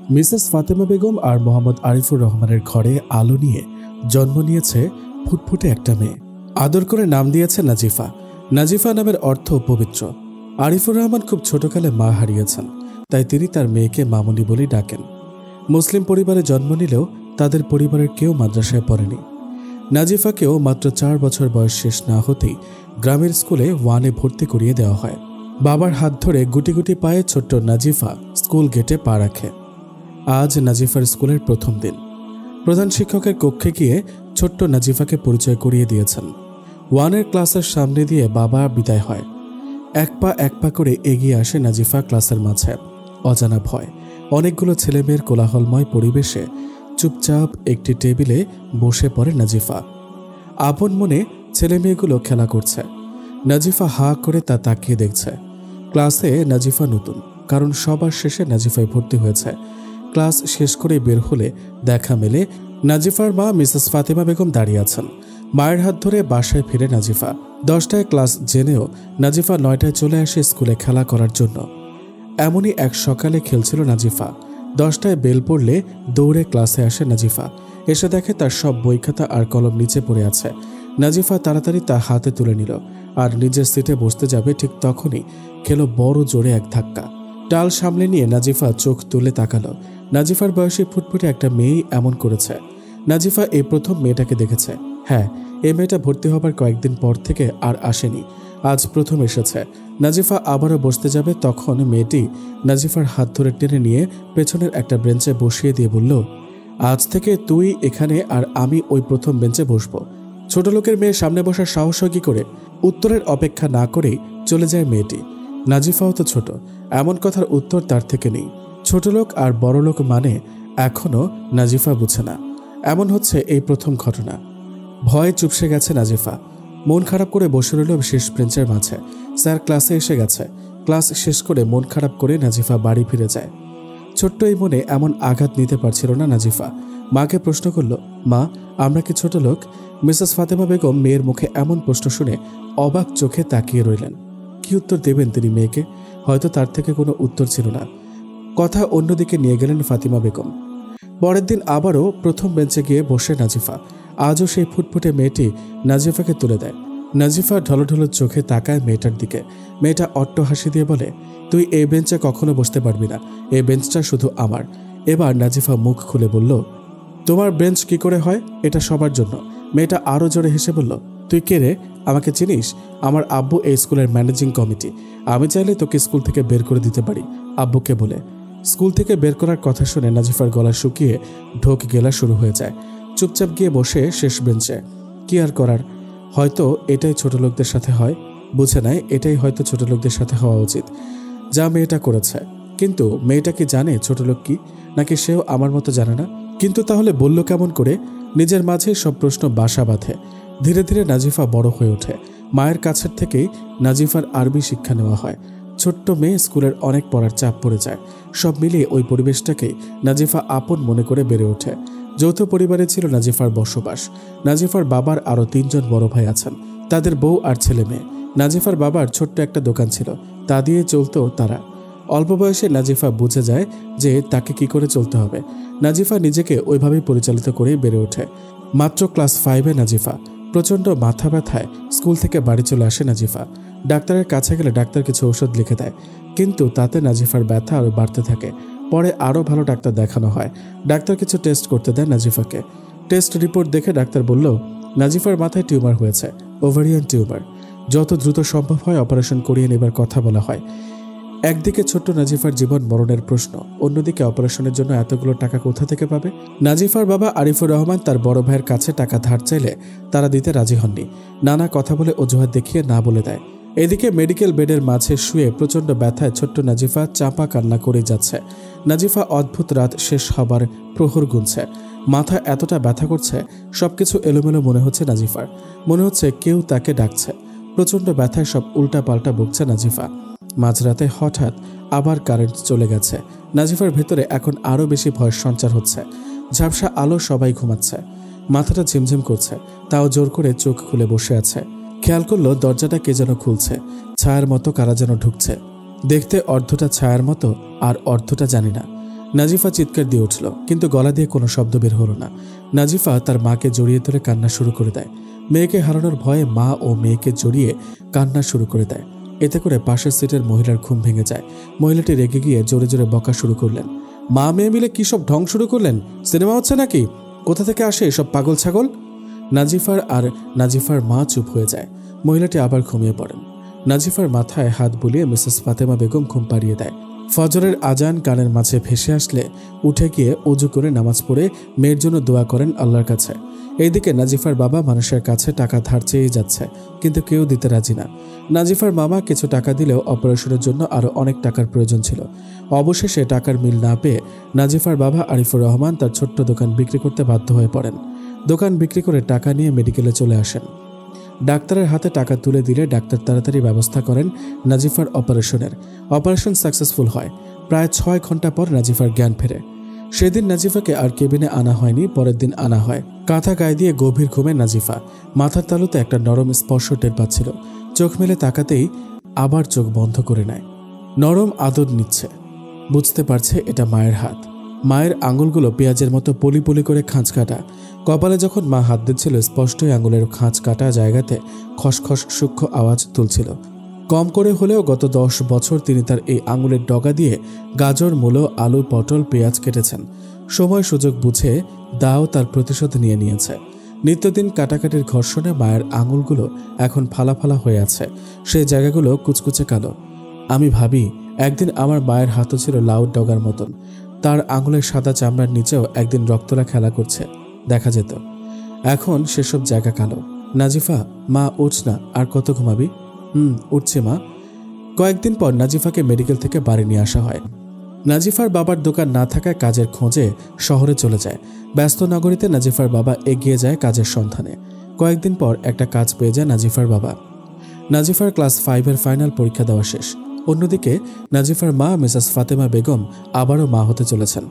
Mrs Fatema Begum আর মোহাম্মদ আরিফুর রহমানের ঘরে আলো নিয়ে জন্ম নিয়েছে ফুটফুটে একটা মেয়ে। আদর করে নাম দিয়েছে নাজিফা। নাজিফা নামের অর্থ পবিত্র। আরিফুর রহমান খুব ছোটকালে মা হারিয়েছেন, তাই তিনি তার মেয়েকে মামুনি বলেই ডাকেন। মুসলিম পরিবারে জন্ম নিলেও তাদের পরিবারের কেউ মাদ্রাসায় পড়েনি। নাজিফাকেও মাত্র 4 বছর বয়স শেষ না হতেই গ্রামের স্কুলে 1-এ ভর্তি করিয়ে দেওয়া হয়। বাবার হাত ধরে গুটি গুটি পায়ে ছোট্ট নাজিফা স্কুল গেটে পা রাখে। আজ নাজিফার স্কুলের প্রথম দিন। প্রধান শিক্ষকের কক্ষে গিয়ে ছোট্ট নাজিফাকে পরিচয় করিয়ে দিয়েছেন। 1-এর ক্লাসের সামনে দিয়ে বাবা বিদায় হয়। এক পা করে এগিয়ে আসে নাজিফা ক্লাসের মাঝে। অজানা ভয়। অনেকগুলো ছেলেমেয়ের কোলাহলময় পরিবেশে চুপচাপ একটি টেবিলে বসে পড়ে নাজিফা। আপন মনে ছেলেমেয়েগুলো খেলা করছে। নাজিফা হা করে তা তাকিয়ে দেখছে। ক্লাসে নাজিফা নতুন, কারণ সবার শেষে নাজিফায় ভর্তি হয়েছে। ক্লাস শেষ করে বের হলে দেখা মেলে নাজিফার মা মিসেস ফাতেমা বেগম দাঁড়িয়ে আছেন। মায়ের হাত ধরে বাসায় ফিরে নাজিফা। 10টায় ক্লাস জেনেও নাজিফা 9টায় চলে আসে স্কুলে খেলা করার জন্য। এমনই এক সকালে খেলছিল নাজিফা। 10টায় বেল পড়লে দৌড়ে ক্লাসে আসে নাজিফা। এসে দেখে তার সব বই খাতা আর কলম নিচে পড়ে আছে। নাজিফা তাড়াতাড়ি তা হাতে তুলে নিল আর নিজের সিটে বসতে যাবে, ঠিক তখনই খেলো বড় জোরে এক ধাক্কা। টাল সামলে নিয়ে নাজিফা চোখ তুলে তাকালো। নাজিফার বয়সী ফুটফুটে একটা মেয়েই এমন করেছে। নাজিফা এই প্রথম মেয়েটাকে দেখেছে। হ্যাঁ, এই মেয়েটা ভর্তি হবার কয়েকদিন পর থেকে আর আসেনি, আজ প্রথম এসেছে। নাজিফা আবারও বসতে যাবে, তখন মেয়েটি নাজিফার হাত ধরে টেনে নিয়ে পেছনের একটা বেঞ্চে বসিয়ে দিয়ে বলল, আজ থেকে তুই এখানে আর আমি ওই প্রথম বেঞ্চে বসবো। ছোট লোকের মেয়ে সামনে বসার সাহস হয় কি করে? উত্তরের অপেক্ষা না করেই চলে যায় মেয়েটি। নাজিফাও তো ছোট, এমন কথার উত্তর তার থেকে নেই। ছোট লোক আর বড় লোক মানে এখনো নাজিফা বুঝে না। এমন হচ্ছে এই প্রথম ঘটনা। ভয়ে চুপসে গেছে নাজিফা। মন খারাপ করে বসে রইল শেষ বেঞ্চের মাঝে। স্যার ক্লাসে এসে গেছে। ক্লাস শেষ করে মন খারাপ করে নাজিফা বাড়ি ফিরে যায়। ছোট্ট এই মনে এমন আঘাত নিতে পারছিল না নাজিফা। মাকে প্রশ্ন করল, মা, আমরা কি ছোট লোক? মিসেস ফাতেমা বেগম মেয়ের মুখে এমন প্রশ্ন শুনে অবাক চোখে তাকিয়ে রইলেন। কি উত্তর দেবেন তিনি মেয়েকে? হয়তো তার থেকে কোনো উত্তর ছিল না। কথা অন্যদিকে নিয়ে গেলেন ফাতিমা বেগম। পরের দিন আবারও প্রথম বেঞ্চে গিয়ে বসে নাজিফা। আজও সেই ফুটফুটে মেয়েটি নাজিফাকে তুলে দেয়। নাজিফা ঢলঢল চোখে তাকায় মেয়েটার দিকে। মেয়েটা অট্ট হাসি দিয়ে বলে, তুই এই বেঞ্চে কখনো বসতে পারবি না, এই বেঞ্চটা শুধু আমার। এবার নাজিফা মুখ খুলে বলল, তোমার বেঞ্চ কি করে হয়? এটা সবার জন্য। মেয়েটা আরও জোরে হেসে বলল, তুই কে রে? আমাকে চিনিস? আমার আব্বু এই স্কুলের ম্যানেজিং কমিটি। আমি চাইলে তোকে স্কুল থেকে বের করে দিতে পারি, আব্বুকে বলে। স্কুল থেকে বের করার কথা শুনে নাজিফার গলা শুকিয়ে ঢোক গেলা শুরু হয়ে যায়। চুপচাপ গিয়ে বসে শেষ বেঞ্চে। কি আর করার, হয়তো এটাই ছোট লোকদের সাথে হয়। বুঝে নেয় এটাই হয়তো ছোট লোকদের সাথে হওয়া উচিত, যা মেয়েটা করেছে। কিন্তু মেয়েটা কি জানে ছোট লোক কি? নাকি সেও আমার মতো জানে না? কিন্তু তাহলে বলল কেমন করে? নিজের মাঝে সব প্রশ্ন বাসা বাঁধে। ধীরে ধীরে নাজিফা বড় হয়ে ওঠে। মায়ের কাছের থেকেই নাজিফার আরবি শিক্ষা নেওয়া হয়। ছোট্ট মেয়ে, স্কুলের অনেক পড়ার চাপ পড়ে যায়। সব মিলিয়ে ওই পরিবেশটাকেই নাজিফা আপন মনে করে বেড়ে ওঠে। যৌথ পরিবারে ছিল নাজিফার বসবাস। নাজিফার বাবার আরও 3 জন বড় ভাই আছেন, তাদের বউ আর ছেলে মেয়ে। নাজিফার বাবার ছোট্ট একটা দোকান ছিল, তা দিয়ে চলতো তারা। অল্প বয়সে নাজিফা বুঝে যায় যে তাকে কি করে চলতে হবে। নাজিফা নিজেকে ওইভাবেই পরিচালিত করেই বেড়ে ওঠে। মাত্র ক্লাস 5-এ নাজিফা। প্রচণ্ড মাথা ব্যথায় স্কুল থেকে বাড়ি চলে আসে নাজিফা। ডাক্তারের কাছে গেলে ডাক্তার কিছু ওষুধ লিখে দেয়, কিন্তু তাতে নাজিফার ব্যথা আরও বাড়তে থাকে। পরে আরও ভালো ডাক্তার দেখানো হয়। ডাক্তার কিছু টেস্ট করতে দেয় নাজিফাকে। টেস্ট রিপোর্ট দেখে ডাক্তার বলল, নাজিফার মাথায় টিউমার হয়েছে, ওভারিয়ান টিউমার। যত দ্রুত সম্ভব হয় অপারেশন করিয়ে নেবার কথা বলা হয়। একদিকে ছোট্ট নাজিফার জীবন মরণের প্রশ্ন, অন্যদিকে অপারেশনের জন্য এতগুলো টাকা কোথা থেকে পাবে? নাজিফার বাবা আরিফুর রহমান তার বড় ভাইয়ের কাছে টাকা ধার চাইলে তারা দিতে রাজি হননি। নানা কথা বলে অজুহাত দেখিয়ে না বলে দেয়। এদিকে মেডিকেল বেডের মাঝে শুয়ে প্রচণ্ড ব্যথায় ছোট্ট নাজিফা চাপা কান্না করে যাচ্ছে। নাজিফা অদ্ভুত রাত শেষ হবার প্রহর গুনছে। মাথা এতটা ব্যথা করছে, সবকিছু এলোমেলো মনে হচ্ছে নাজিফার। মনে হচ্ছে কেউ তাকে ডাকছে। প্রচণ্ড ব্যথায় সব উল্টা পাল্টা বকছে নাজিফা। মাঝরাতে হঠাৎ আবার কারেন্ট চলে গেছে। নাজিফার ভেতরে এখন আরও বেশি ভয়ের সঞ্চার হচ্ছে। ঝাপসা আলো, সবাই ঘুমাচ্ছে। মাথাটা ঝিমঝিম করছে, তাও জোর করে চোখ খুলে বসে আছে। খেয়াল করলো দরজাটা কে যেন খুলছে। ছায়ার মতো কারা যেন ঢুকছে। দেখতে অর্ধটা ছায়ার মতো আর অর্ধটা জানি না। নাজিফা চিৎকার দিয়ে উঠল, কিন্তু গলা দিয়ে কোনো শব্দ বের হলো না। নাজিফা তার মাকে জড়িয়ে ধরে কান্না শুরু করে দেয়। মেয়েকে হারানোর ভয়ে মা ও মেয়েকে জড়িয়ে কান্না শুরু করে দেয়। এতে করে পাশের সিটের মহিলার ঘুম ভেঙে যায়। মহিলাটি রেগে গিয়ে জোরে জোরে বকা শুরু করলেন। মা মেয়ে মিলে কি সব ঢং শুরু করলেন? সিনেমা হচ্ছে নাকি? কোথা থেকে আসে এসব পাগল ছাগল? নাজিফার মা চুপ হয়ে যায়। মহিলাটি আবার ঘুমিয়ে পড়েন। নাজিফার মাথায় হাত বুলিয়ে মিসেস ফাতেমা বেগম ঘুম পাড়িয়ে দেয়। ফজরের আজান কানের মাঝে ভেসে আসলে উঠে গিয়ে অজু করে নামাজ পড়ে মেয়ের জন্য দোয়া করেন আল্লাহর কাছে। এইদিকে নাজিফার বাবা মানুষের কাছে টাকা ধার চেয়েই যাচ্ছে, কিন্তু কেউ দিতে রাজি না। নাজিফার মামা কিছু টাকা দিলেও অপারেশনের জন্য আরও অনেক টাকার প্রয়োজন ছিল। অবশেষে টাকার মিল না পেয়ে নাজিফার বাবা আরিফুর রহমান তার ছোট্ট দোকান বিক্রি করতে বাধ্য হয়ে পড়েন। দোকান বিক্রি করে টাকা নিয়ে মেডিকেলে চলে আসেন। ডাক্তারের হাতে টাকা তুলে দিলে ডাক্তার তাড়াতাড়ি ব্যবস্থা করেন নাজিফার অপারেশনের। অপারেশন সাকসেসফুল হয়। প্রায় 6 ঘন্টা পর নাজিফার জ্ঞান ফেরে। সেদিন নাজিফাকে আর কেবিনে আনা হয়নি, পরের দিন আনা হয়। কাঁথা গায়ে দিয়ে গভীর ঘুমে নাজিফা। মাথার তালুতে একটা নরম স্পর্শ টের পাচ্ছিল। চোখ মেলে তাকাতেই আবার চোখ বন্ধ করে নেয়। নরম আদর নিচ্ছে। বুঝতে পারছে এটা মায়ের হাত। মায়ের আঙুলগুলো পেঁয়াজের মতো পলি পলি করে খাঁজ কাটা। কপালে যখন মা হাত দিচ্ছিল স্পষ্টই আঙুলের খাঁজ কাটা জায়গাতে খসখস সূক্ষ্ম আওয়াজ তুলছিল। কম করে হলেও গত 10 বছর তিনি তার এই আঙুলের ডগা দিয়ে গাজর, মূলো, আলু, পটল, পেঁয়াজ কেটেছেন। সময় সুযোগ বুঝে দাও তার প্রতিশোধ নিয়ে নিয়েছে। নিত্যদিন কাটাকাটির ঘর্ষণে মায়ের আঙুলগুলো এখন ফালা ফালা হয়ে আছে। সেই জায়গাগুলো কুচকুচে কালো। আমি ভাবি একদিন আমার মায়ের হাতও ছিল লাউর ডগার মতন। তার আঙুলের সাদা চামড়ার নিচেও একদিন রক্তলা খেলা করছে দেখা যেত। এখন সেসব জায়গা কালো। নাজিফা, মা উঠ না, আর কত ঘুমাবি? উঠছে মা। কয়েকদিন পর নাজিফাকে মেডিকেল থেকে বাড়ি নিয়ে আসা হয়। নাজিফার বাবার দোকান না থাকায় কাজের খোঁজে শহরে চলে যায়। ব্যস্ত নগরীতে নাজিফার বাবা এগিয়ে যায় কাজের সন্ধানে। কয়েকদিন পর একটা কাজ পেয়ে যায় নাজিফার বাবা। নাজিফার ক্লাস 5-এর ফাইনাল পরীক্ষা দেওয়া শেষ। অন্যদিকে নাজিফার মা মিসেস ফাতেমা বেগম আবারও মা হতে চলেছেন।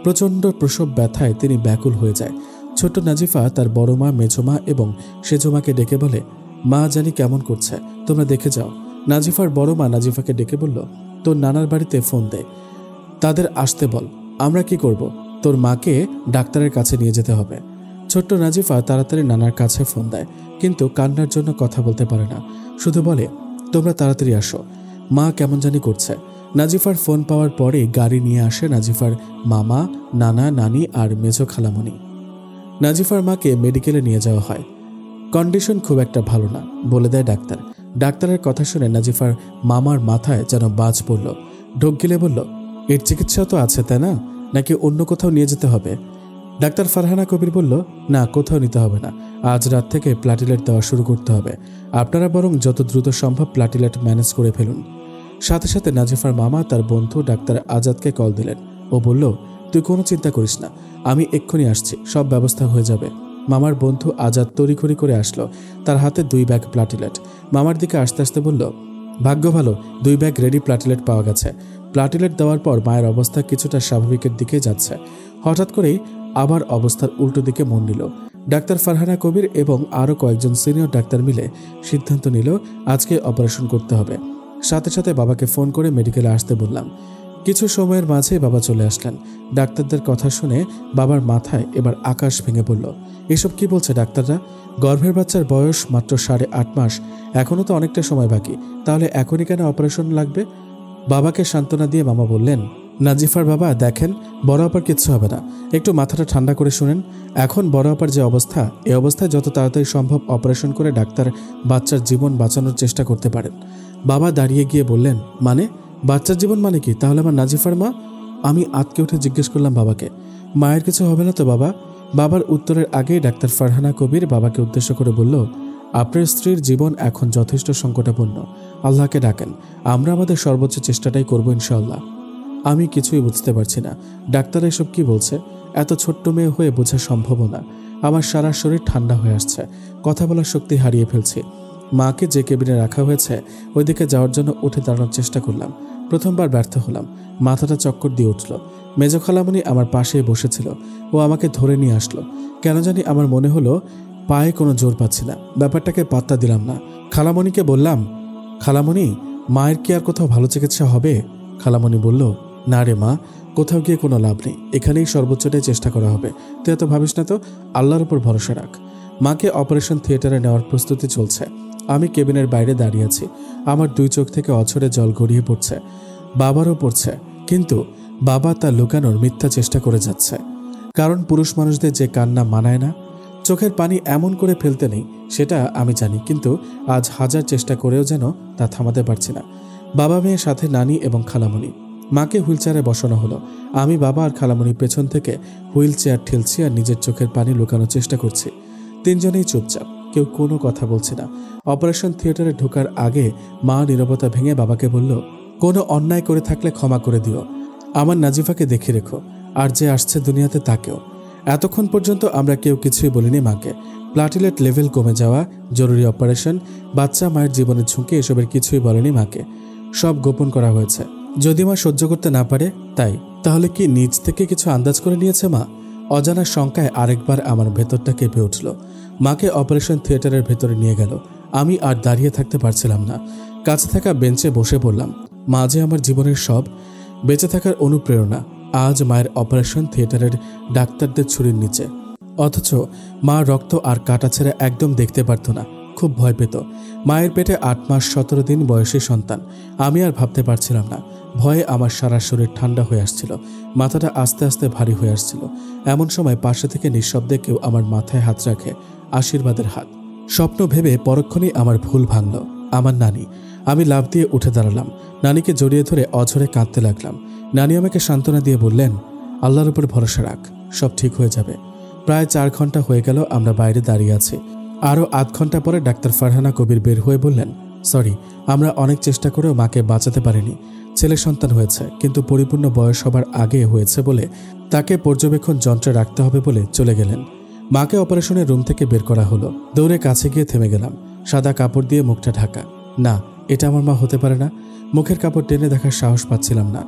প্রচণ্ড প্রসব ব্যথায় তিনি ব্যাকুল হয়ে যায়। ছোট্ট নাজিফা তার বড় মা, মেজো মা এবং সেজো মাকে ডেকে বলে, মা জানি কেমন করছে, তোমরা দেখে যাও। নাজিফার বড় মা নাজিফাকে ডেকে বলল, তোর নানার বাড়িতে ফোন দে, তাদের আসতে বল। আমরা কি করব? তোর মাকে ডাক্তারের কাছে নিয়ে যেতে হবে। ছোট্ট নাজিফা তাড়াতাড়ি নানার কাছে ফোন দেয়, কিন্তু কান্নার জন্য কথা বলতে পারে না। শুধু বলে, তোমরা তাড়াতাড়ি আসো, মা কেমন জানি করছে। নাজিফার ফোন পাওয়ার পরে গাড়ি নিয়ে আসে নাজিফার মামা, নানা, নানি আর মেজো খালামণি। নাজিফার মাকে মেডিকেলে নিয়ে যাওয়া হয়। কন্ডিশন খুব একটা ভালো না বলে দেয় ডাক্তার। ডাক্তারের কথা শুনে নাজিফার মামার মাথায় যেন বাজ পড়ল। ঢোক গিলে বলল, এর চিকিৎসা তো আছে তাই না, নাকি অন্য কোথাও নিয়ে যেতে হবে? ডাক্তার ফারহানা কবির বলল, না, কোথাও নিতে হবে না। আজ রাত থেকে প্লাটিলেট দেওয়া শুরু করতে হবে। আপনারা বরং যত দ্রুত সম্ভব প্লাটিলেট ম্যানেজ করে ফেলুন। সাথে সাথে নাজিফার মামা তার বন্ধু ডাক্তার আজাদকে কল দিলেন। ও বলল, তুই কোনো চিন্তা করিস না, আমি এক্ষুনি আসছি, সব ব্যবস্থা হয়ে যাবে। মামার বন্ধু আজাদ তড়িঘড়ি করে আসলো। তার হাতে 2 ব্যাগ প্লাটিলেট। মামার দিকে আসতে আসতে বলল, ভাগ্য ভালো, 2 ব্যাগ রেডি প্লাটিলেট পাওয়া গেছে। প্লাটিলেট দেওয়ার পর মায়ের অবস্থা কিছুটা স্বাভাবিকের দিকে যাচ্ছে। হঠাৎ করেই আবার অবস্থার উল্টো দিকে মন নিল। ডাক্তার ফারহানা কবির এবং আরও কয়েকজন সিনিয়র ডাক্তার মিলে সিদ্ধান্ত নিল আজকে অপারেশন করতে হবে। সাথে সাথে বাবাকে ফোন করে মেডিকেলে আসতে বললাম। কিছু সময়ের মাঝে বাবা চলে আসলেন। ডাক্তারদের কথা শুনে বাবার মাথায় এবার আকাশ ভেঙে পড়ল। এসব কি বলছে ডাক্তাররা? গর্ভের বাচ্চার বয়স মাত্র 8.5 মাস, এখনও তো অনেকটা সময় বাকি, তাহলে এখনই কেন অপারেশন লাগবে? বাবাকে সান্ত্বনা দিয়ে মামা বললেন, নাজিফার বাবা দেখেন, বড় আপার কিচ্ছু হবে না, একটু মাথাটা ঠান্ডা করে শুনেন। এখন বড় আপার যে অবস্থা, এই অবস্থায় যত তাড়াতাড়ি সম্ভব অপারেশন করে ডাক্তার বাচ্চার জীবন বাঁচানোর চেষ্টা করতে পারেন। বাবা দাঁড়িয়ে গিয়ে বললেন, মানে বাচ্চার জীবন মানে কি? তাহলে আমার নাজিফার মা? আমি আতকে উঠে জিজ্ঞেস করলাম বাবাকে, মায়ের কিছু হবে না তো বাবা? বাবার উত্তরের আগেই ডাক্তার ফারহানা কবির বাবাকে উদ্দেশ্য করে বলল, আপনার স্ত্রীর জীবন এখন যথেষ্ট সংকটাপন্ন, আল্লাহকে ডাকেন, আমরা আমাদের সর্বোচ্চ চেষ্টাটাই করবো ইনশাআল্লাহ। আমি কিছুই বুঝতে পারছি না, ডাক্তার এসব কি বলছে? এত ছোট্ট মেয়ে হয়ে বোঝা সম্ভব না। আমার সারা শরীর ঠান্ডা হয়ে আসছে, কথা বলার শক্তি হারিয়ে ফেলছি। মাকে যে কেবিনে রাখা হয়েছে ওইদিকে যাওয়ার জন্য উঠে দাঁড়ানোর চেষ্টা করলাম। প্রথমবার ব্যর্থ হলাম, মাথাটা চক্কর দিয়ে উঠল। মেজো খালামণি আমার পাশেই বসেছিল, ও আমাকে ধরে নিয়ে আসলো। কেন জানি আমার মনে হলো পায়ে কোনো জোর পাচ্ছি না, ব্যাপারটাকে পাত্তা দিলাম না। খালামণিকে বললাম, খালামণি, মায়ের কি আর কোথাও ভালো চিকিৎসা হবে? খালামণি বলল, না রে মা, কোথাও গিয়ে কোনো লাভ নেই, এখানেই সর্বোচ্চটাই চেষ্টা করা হবে। তুই এত ভাবিস না তো, আল্লাহর উপর ভরসা রাখ। মাকে অপারেশন থিয়েটারে নেওয়ার প্রস্তুতি চলছে। আমি কেবিনের বাইরে দাঁড়িয়ে আছি। আমার 2 চোখ থেকে অঝরে জল গড়িয়ে পড়ছে, বাবারও পড়ছে। কিন্তু বাবা তা লুকানোর মিথ্যা চেষ্টা করে যাচ্ছে। কারণ পুরুষ মানুষদের যে কান্না মানায় না, চোখের পানি এমন করে ফেলতে নেই সেটা আমি জানি, কিন্তু আজ হাজার চেষ্টা করেও যেন তা থামাতে পারছি না। বাবা মেয়ের সাথে নানি এবং খালামণি। মাকে হুইলচেয়ারে বসানো হলো। আমি, বাবা আর খালামণি পেছন থেকে হুইল চেয়ার ঠেলছি আর নিজের চোখের পানি লুকানোর চেষ্টা করছি। 3 জনেই চুপচাপ, কেউ কোনো কথা বলছে না। অপারেশন থিয়েটারে ঢোকার আগে মা নীরবতা ভেঙে বাবাকে বলল, কোনো অন্যায় করে থাকলে ক্ষমা করে দিও। আমার নাজিফাকে দেখে রেখো, আর যে আসছে দুনিয়াতে তাকেও। এতক্ষণ পর্যন্ত আমরা কেউ কিছুই বলিনি মাকে। প্লাটিলেট লেভেল কমে যাওয়া, জরুরি অপারেশন, বাচ্চা মায়ের জীবনের ঝুঁকি, এসবের কিছুই বলেনি মাকে। সব গোপন করা হয়েছে। যদি মা সহ্য করতে না পারে তাই। তাহলে কি নিজ থেকে কিছু আন্দাজ করে নিয়েছে মা? অজানার শঙ্কায় আরেকবার আমার ভেতরটা কেঁপে উঠল। মাকে অপারেশন থিয়েটারের ভেতরে নিয়ে গেল। আমি আর দাঁড়িয়ে থাকতে পারছিলাম না। কাছে থাকা বেঞ্চে বসে পড়লাম। মা যে আমার জীবনের সব, বেঁচে থাকার অনুপ্রেরণা। আজ মায়ের অপারেশন থিয়েটারের ডাক্তারদের ছুরির নিচে। অথচ মা রক্ত আর কাটা ছেড়ে একদম দেখতে পারত না, খুব ভয় পেত। মায়ের পেটে 8 মাস 17 দিন বয়সী সন্তান। আমি আর ভাবতে পারছিলাম না। ভয়ে আমার সারা শরীর ঠান্ডা হয়ে আসছিল, মাথাটা আস্তে আস্তে ভারী হয়ে আসছিল। এমন সময় পাশে থেকে নিঃশব্দে কেউ আমার মাথায় হাত রাখে, আশীর্বাদের হাত। স্বপ্ন ভেবে পরক্ষণেই আমার ভুল ভাঙল। আমার নানি। আমি লাফ দিয়ে উঠে দাঁড়ালাম, নানিকে জড়িয়ে ধরে অঝরে কাঁদতে লাগলাম। নানি আমাকে সান্ত্বনা দিয়ে বললেন, আল্লাহর উপর ভরসা রাখ, সব ঠিক হয়ে যাবে। প্রায় 4 ঘন্টা হয়ে গেল আমরা বাইরে দাঁড়িয়ে আছি। আরও আধ ঘন্টা পরে ডাক্তার ফারহানা কবির বের হয়ে বললেন, সরি, আমরা অনেক চেষ্টা করেও মাকে বাঁচাতে পারিনি। ছেলে সন্তান হয়েছে, কিন্তু পরিপূর্ণ বয়স হবার আগে হয়েছে বলে তাকে পর্যবেক্ষণ যন্ত্রে রাখতে হবে বলে চলে গেলেন। মাকে অপারেশনের রুম থেকে বের করা হলো। দৌড়ে কাছে গিয়ে থেমে গেলাম। সাদা কাপড় দিয়ে মুখটা ঢাকা। না, এটা আমার মা হতে পারে না। মুখের কাপড় টেনে দেখার সাহস পাচ্ছিলাম না।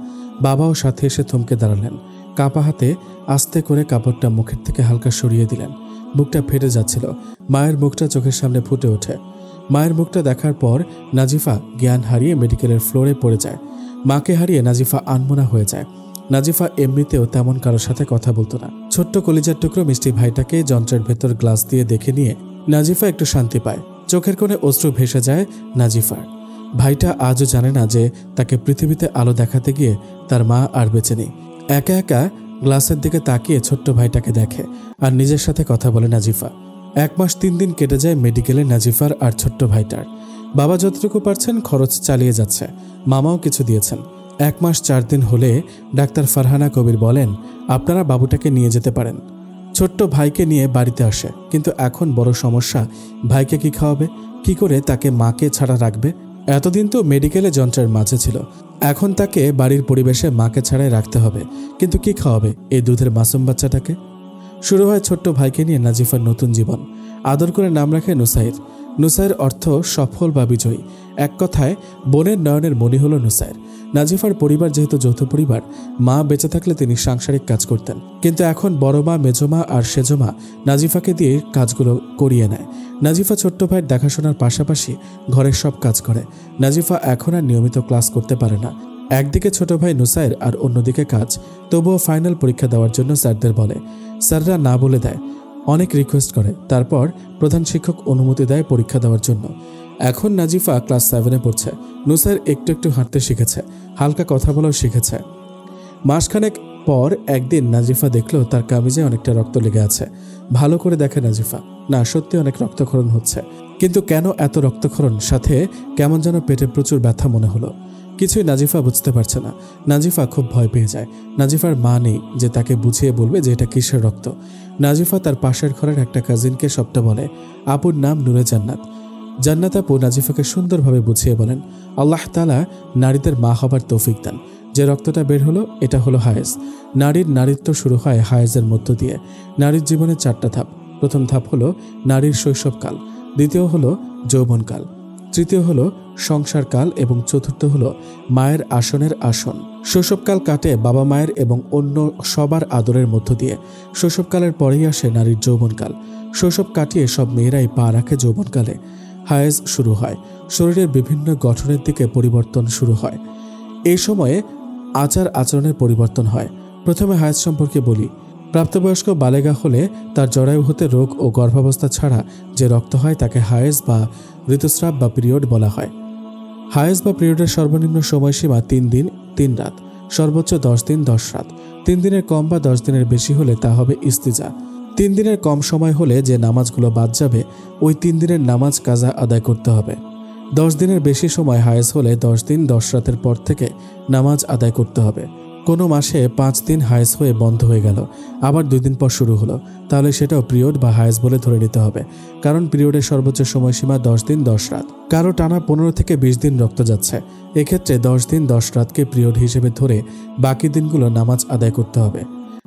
বাবাও সাথে এসে থমকে দাঁড়ালেন। কাপা হাতে আস্তে করে কাপড়টা মুখের থেকে হালকা সরিয়ে দিলেন। মুখটা ফেটে যাচ্ছিল। মায়ের মুখটা চোখের সামনে ফুটে ওঠে। মায়ের মুখটা দেখার পর নাজিফা জ্ঞান হারিয়ে মেডিকেলের ফ্লোরে পড়ে যায়। মাকে হারিয়ে নাজিফা আনমনা হয়ে যায়। নাজিফা এমনিতেও তেমন কারোর সাথে কথা বলতো না। ছোট্ট কলিজার টুকরো মিষ্টি ভাইটাকে যন্ত্রের ভেতর গ্লাস দিয়ে দেখে নিয়ে নাজিফা একটু শান্তি পায়। চোখের কোণে অশ্রু ভেসে যায় নাজিফার। ভাইটা আজও জানে না যে তাকে পৃথিবীতে আলো দেখাতে গিয়ে তার মা আর বেঁচে নেই। একা একা গ্লাসের দিকে তাকিয়ে ছোট্ট ভাইটাকে দেখে আর নিজের সাথে কথা বলে নাজিফা। 1 মাস 3 দিন কেটে যায় মেডিকেলে নাজিফার আর ছোট্ট ভাইটার। বাবা যতটুকু পারছেন খরচ চালিয়ে যাচ্ছে, মামাও কিছু দিয়েছেন। 1 মাস 4 দিন হলে ডাক্তার ফারহানা কবির বলেন, আপনারা বাবুটাকে নিয়ে যেতে পারেন। ছোট্ট ভাইকে নিয়ে বাড়িতে আসে, কিন্তু এখন বড় সমস্যা, ভাইকে কি খাওয়াবে, কি করে তাকে মাকে ছাড়া রাখবে। এতদিন তো মেডিকেলে যন্ত্রের মাঝে ছিল, এখন তাকে বাড়ির পরিবেশে মাকে ছাড়াই রাখতে হবে। কিন্তু কি খাওয়াবে এই দুধের মাসুম বাচ্চাটাকে? শুরু হয় ছোট্ট ভাইকে নিয়ে নাজিফার নতুন জীবন। আদর করে নাম রাখে নুসাইর। নুসাইর অর্থ সফল বা বিজয়ী। এক কথায় বোনের নয়নের মণি হলো নুসাইর। নাজিফার পরিবার যেহেতু যৌথ পরিবার, মা বেঁচে থাকলে তিনি সাংসারিক কাজ করতেন, কিন্তু এখন বড় মা, মেজমা আর সেজমা নাজিফাকে দিয়ে কাজগুলো করিয়ে নেয়। নাজিফা ছোট্ট ভাইয়ের দেখাশোনার পাশাপাশি ঘরের সব কাজ করে। নাজিফা এখন আর নিয়মিত ক্লাস করতে পারে না। একদিকে ছোট ভাই নুসাইর আর অন্যদিকে কাজ। তবুও ফাইনাল পরীক্ষা দেওয়ার জন্য স্যারদের বলে, স্যাররা না বলে দেয়, অনেক রিকোয়েস্ট করে। তারপর প্রধান শিক্ষক অনুমতি দেয় পরীক্ষা দেওয়ার জন্য। এখন নাজিফা ক্লাস 7-এ পড়ছে। নুসাইর একটু একটু হাঁটতে শিখেছে, হালকা কথা বলাও শিখেছে। মাসখানেক পর একদিন নাজিফা দেখলো তার কামিজে অনেকটা রক্ত লেগে আছে। ভালো করে দেখে নাজিফা, না, সত্যি অনেক রক্তক্ষরণ হচ্ছে। কিন্তু কেন এত রক্তক্ষরণ, সাথে কেমন যেন পেটে প্রচুর ব্যথা মনে হলো। কিছুই নাজিফা বুঝতে পারছে না। নাজিফা খুব ভয় পেয়ে যায়। নাজিফার মা নেই যে তাকে বুঝিয়ে বলবে যে এটা কিসের রক্ত। নাজিফা তার পাশের ঘরের একটা কাজিনকে সবটা বলে। আপুর নাম নূরে জান্নাত। জান্নাত আপু নাজিফাকে সুন্দরভাবে বুঝিয়ে বলেন, আল্লাহ তাআলা নারীদের মা হবার তৌফিক দেন। যে রক্তটা বের হলো এটা হলো হায়েজ। নারীর নারীত্ব শুরু হয় হায়েজের মধ্য দিয়ে। নারীর জীবনে 4টা ধাপ। প্রথম ধাপ হলো নারীর শৈশবকাল, দ্বিতীয় হলো যৌবনকাল, তৃতীয় হলো সংসারকাল এবং চতুর্থ হলো মায়ের আসনের আসন। শৈশবকাল কাটে বাবা মায়ের এবং অন্য সবার আদরের মধ্য দিয়ে। শৈশবকালের পরেই আসে নারীর যৌবনকাল। শৈশব কাটিয়ে সব মেয়েরাই পা রাখে যৌবনকালে। হায়েজ শুরু হয়, শরীরের বিভিন্ন গঠনের দিকে পরিবর্তন শুরু হয়। এই সময়ে আচার আচরণের পরিবর্তন হয়। প্রথমে হায়েজ সম্পর্কে বলি। প্রাপ্তবয়স্ক বালেগা হলে তার জরায়ু হতে রোগ ও গর্ভাবস্থা ছাড়া যে রক্ত হয় তাকে হায়েজ বা ঋতুস্রাব বা পিরিয়ড বলা হয়। হায়েজ বা পিরিয়ডের সর্বনিম্ন সময়সীমা 3 দিন 3 রাত, সর্বোচ্চ 10 দিন 10 রাত। 3 দিনের কম বা 10 দিনের বেশি হলে তা হবে ইস্তিজা। 3 দিনের কম সময় হলে যে নামাজগুলো বাদ যাবে ওই 3 দিনের নামাজ কাজা আদায় করতে হবে। 10 দিনের বেশি সময় হায়েজ হলে 10 দিন 10 রাতের পর থেকে নামাজ আদায় করতে হবে। কোনো মাসে 5 দিন হায়েজ হয়ে বন্ধ হয়ে গেল, আবার 2 দিন পর শুরু হলো, তাহলে সেটাও পিরিয়ড বা হায়েজ বলে ধরে নিতে হবে, কারণ পিরিয়ডের সর্বোচ্চ সময়সীমা 10 দিন 10 রাত। কারো টানা 15 থেকে 20 দিন রক্ত যাচ্ছে, এক্ষেত্রে 10 দিন 10 রাতকে পিরিয়ড হিসেবে ধরে বাকি দিনগুলো নামাজ আদায় করতে হবে।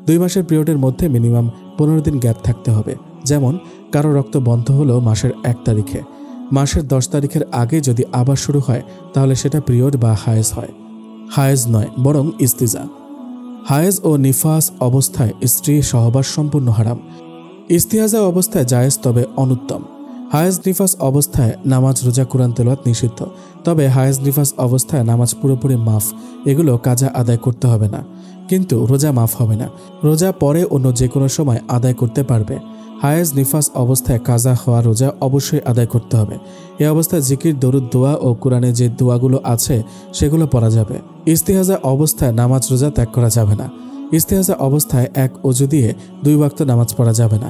2 মাসের পিরিয়ডের মধ্যে মিনিমাম 15 দিন গ্যাপ থাকতে হবে। যেমন কারো রক্ত বন্ধ হলো মাসের 1 তারিখে, মাসের 10 তারিখের আগে যদি আবার শুরু হয় তাহলে সেটা পিরিয়ড বা হায়েজ হয়। হায়েজ নয়, বরং ইস্তিজা। হায়েজ ও নিফাস অবস্থায় স্ত্রী সহবাস সম্পূর্ণ হারাম। ইস্তিহাজা অবস্থায় জায়েজ, তবে অনুত্তম। হায়েজ নিফাস অবস্থায় নামাজ, রোজা, কুরআন তেলাওয়াত নিষিদ্ধ, তবে হায়েজ নিফাস অবস্থায় নামাজ পুরোপুরি মাফ, এগুলো কাজা আদায় করতে হবে না। কিন্তু রোজা মাফ হবে না, রোজা পরে অন্য যে কোনো সময় আদায় করতে পারবে। হায়েজ নিফাস অবস্থায় কাজা হওয়া রোজা অবশ্যই আদায় করতে হবে। এ অবস্থায় জিকির, দরুদ, দোয়া ও কোরআনে যে দোয়াগুলো আছে সেগুলো পড়া যাবে। ইস্তিহাজা অবস্থায় নামাজ, রোজা ত্যাগ করা যাবে না। ইস্তিহাজা অবস্থায় 1 ওযু দিয়ে 2 ওয়াক্ত নামাজ পড়া যাবে না,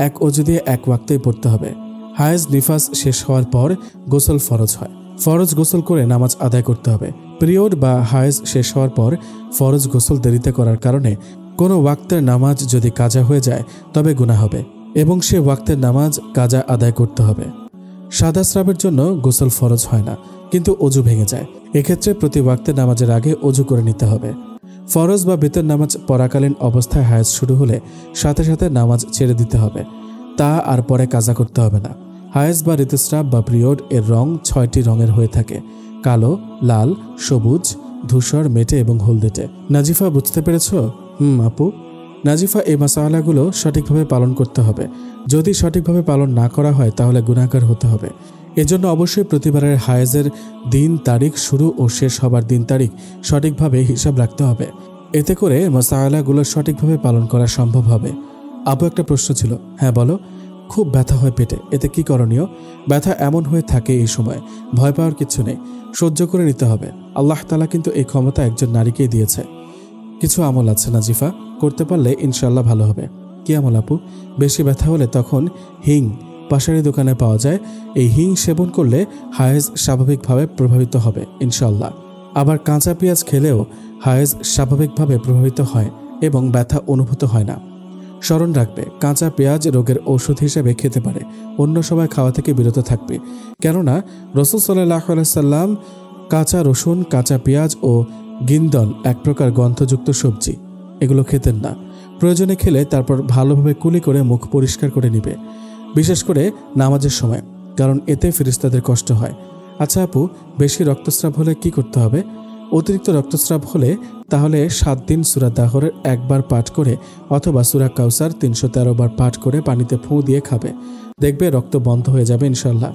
1 ওযু দিয়ে 1 ওয়াক্তই পড়তে হবে। হায়েজ নিফাস শেষ হওয়ার পর গোসল ফরজ হয়, ফরজ গোসল করে নামাজ আদায় করতে হবে। পিরিয়ড বা হায়েজ শেষ হওয়ার পর ফরজ গোসল দেরিতে করার কারণে কোনো ওয়াক্তের নামাজ যদি কাজা হয়ে যায় তবে গুনাহ হবে এবং সে ওয়াক্তের নামাজ কাজা আদায় করতে হবে। সাদা স্রাবের জন্য গোসল ফরজ হয় না, কিন্তু অজু ভেঙে যায়, এক্ষেত্রে প্রতি ওয়াক্তের নামাজের আগে অজু করে নিতে হবে। ফরজ বা বেতন নামাজ পড়াকালীন অবস্থায় হায়েজ শুরু হলে সাথে সাথে নামাজ ছেড়ে দিতে হবে, তা আর পরে কাজা করতে হবে না। হায়েজ বা ঋতুস্রাব বা পিরিয়ড এর রং 6টি রঙের হয়ে থাকে: কালো, লাল, সবুজ, ধূসর, মেটে এবং হলদেটে। নাজিফা, বুঝতে পেরেছ? আপু। নাজিফা, এই মাসালাগুলো সঠিকভাবে পালন করতে হবে। যদি সঠিকভাবে পালন না করা হয় তাহলে গুনাহগার হতে হবে। এজন্য অবশ্যই প্রতিবারের হায়েজের দিন তারিখ, শুরু ও শেষ হবার দিন তারিখ সঠিকভাবে হিসাব রাখতে হবে। এতে করে মাসালাগুলো সঠিকভাবে পালন করা সম্ভব হবে। আপু, একটা প্রশ্ন ছিল। হ্যাঁ বলো। খুব ব্যথা হয় পেটে, এতে কি করণীয়? ব্যথা এমন হয়ে থাকে এই সময়, ভয় পাওয়ার কিছু নেই, সহ্য করে নিতে হবে। আল্লাহ তাআলা কিন্তু এই ক্ষমতা একজন নারীকেই দিয়েছে। কিছু আমল আছে নাজিফা, করতে পারলে ইনশাল্লাহ ভালো হবে। কি আমল আপু? বেশি ব্যথা হলে তখন হিং পাশারি দোকানে পাওয়া যায়, এই হিং সেবন করলে হায়েজ স্বাভাবিকভাবে প্রভাবিত হবে ইনশাল্লাহ। আবার কাঁচা পেঁয়াজ খেলেও হায়েজ স্বাভাবিকভাবে প্রভাবিত হয় এবং ব্যথা অনুভূত হয় না। স্মরণ রাখবে, কাঁচা পেঁয়াজ রোগের ঔষধ হিসেবে খেতে পারে, অন্য সময় খাওয়া থেকে বিরত থাকবে। কেননা রাসূল সাল্লাল্লাহু আলাইহি সাল্লাম কাঁচা রসুন, কাঁচা পেঁয়াজ ও গিন্দল, এক প্রকার গন্ধযুক্ত সবজি, এগুলো খেতেন না। প্রয়োজনে খেলে তারপর ভালোভাবে কুলি করে মুখ পরিষ্কার করে নিবে, বিশেষ করে নামাজের সময়, কারণ এতে ফেরেশতাদের কষ্ট হয়। আচ্ছা আপু, বেশি রক্তস্রাব হলে কি করতে হবে? অতিরিক্ত রক্তস্রাব হলে তাহলে 7 দিন সূরা দাহরের 1 বার পাঠ করে অথবা সূরা কাউসার 313 বার পাঠ করে পানিতে ফুঁ দিয়ে খাবে, দেখবে রক্ত বন্ধ হয়ে যাবে ইনশাল্লাহ।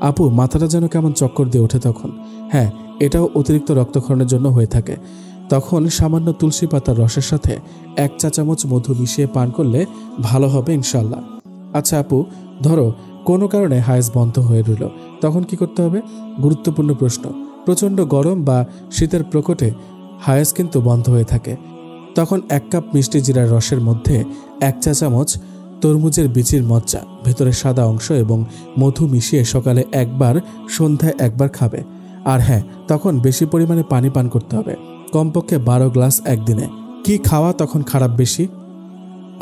আপু, মাথাটা যেন কেমন চক্কর দিয়ে ওঠে তখন। হ্যাঁ, এটাও অতিরিক্ত রক্তক্ষরণের জন্য হয়ে থাকে। তখন সামান্য তুলসী পাতার রসের সাথে 1 চা চামচ মধু মিশিয়ে পান করলে ভালো হবে ইনশাল্লাহ। আচ্ছা আপু, ধরো কোনো কারণে হায়েজ বন্ধ হয়ে রইল, তখন কি করতে হবে? গুরুত্বপূর্ণ প্রশ্ন। প্রচণ্ড গরম বা শীতের প্রকোপে হায়েজ কিন্তু বন্ধ হয়ে থাকে। তখন 1 কাপ মিষ্টি জিরার রসের মধ্যে 1 চা চামচ তরমুজের বিচির মজ্জা, ভেতরে সাদা অংশ এবং মধু মিশিয়ে সকালে 1 বার, সন্ধ্যায় 1 বার খাবে। আর হ্যাঁ, তখন বেশি পরিমাণে পানি পান করতে হবে, কমপক্ষে 12 গ্লাস একদিনে। কি খাওয়া তখন খারাপ বেশি?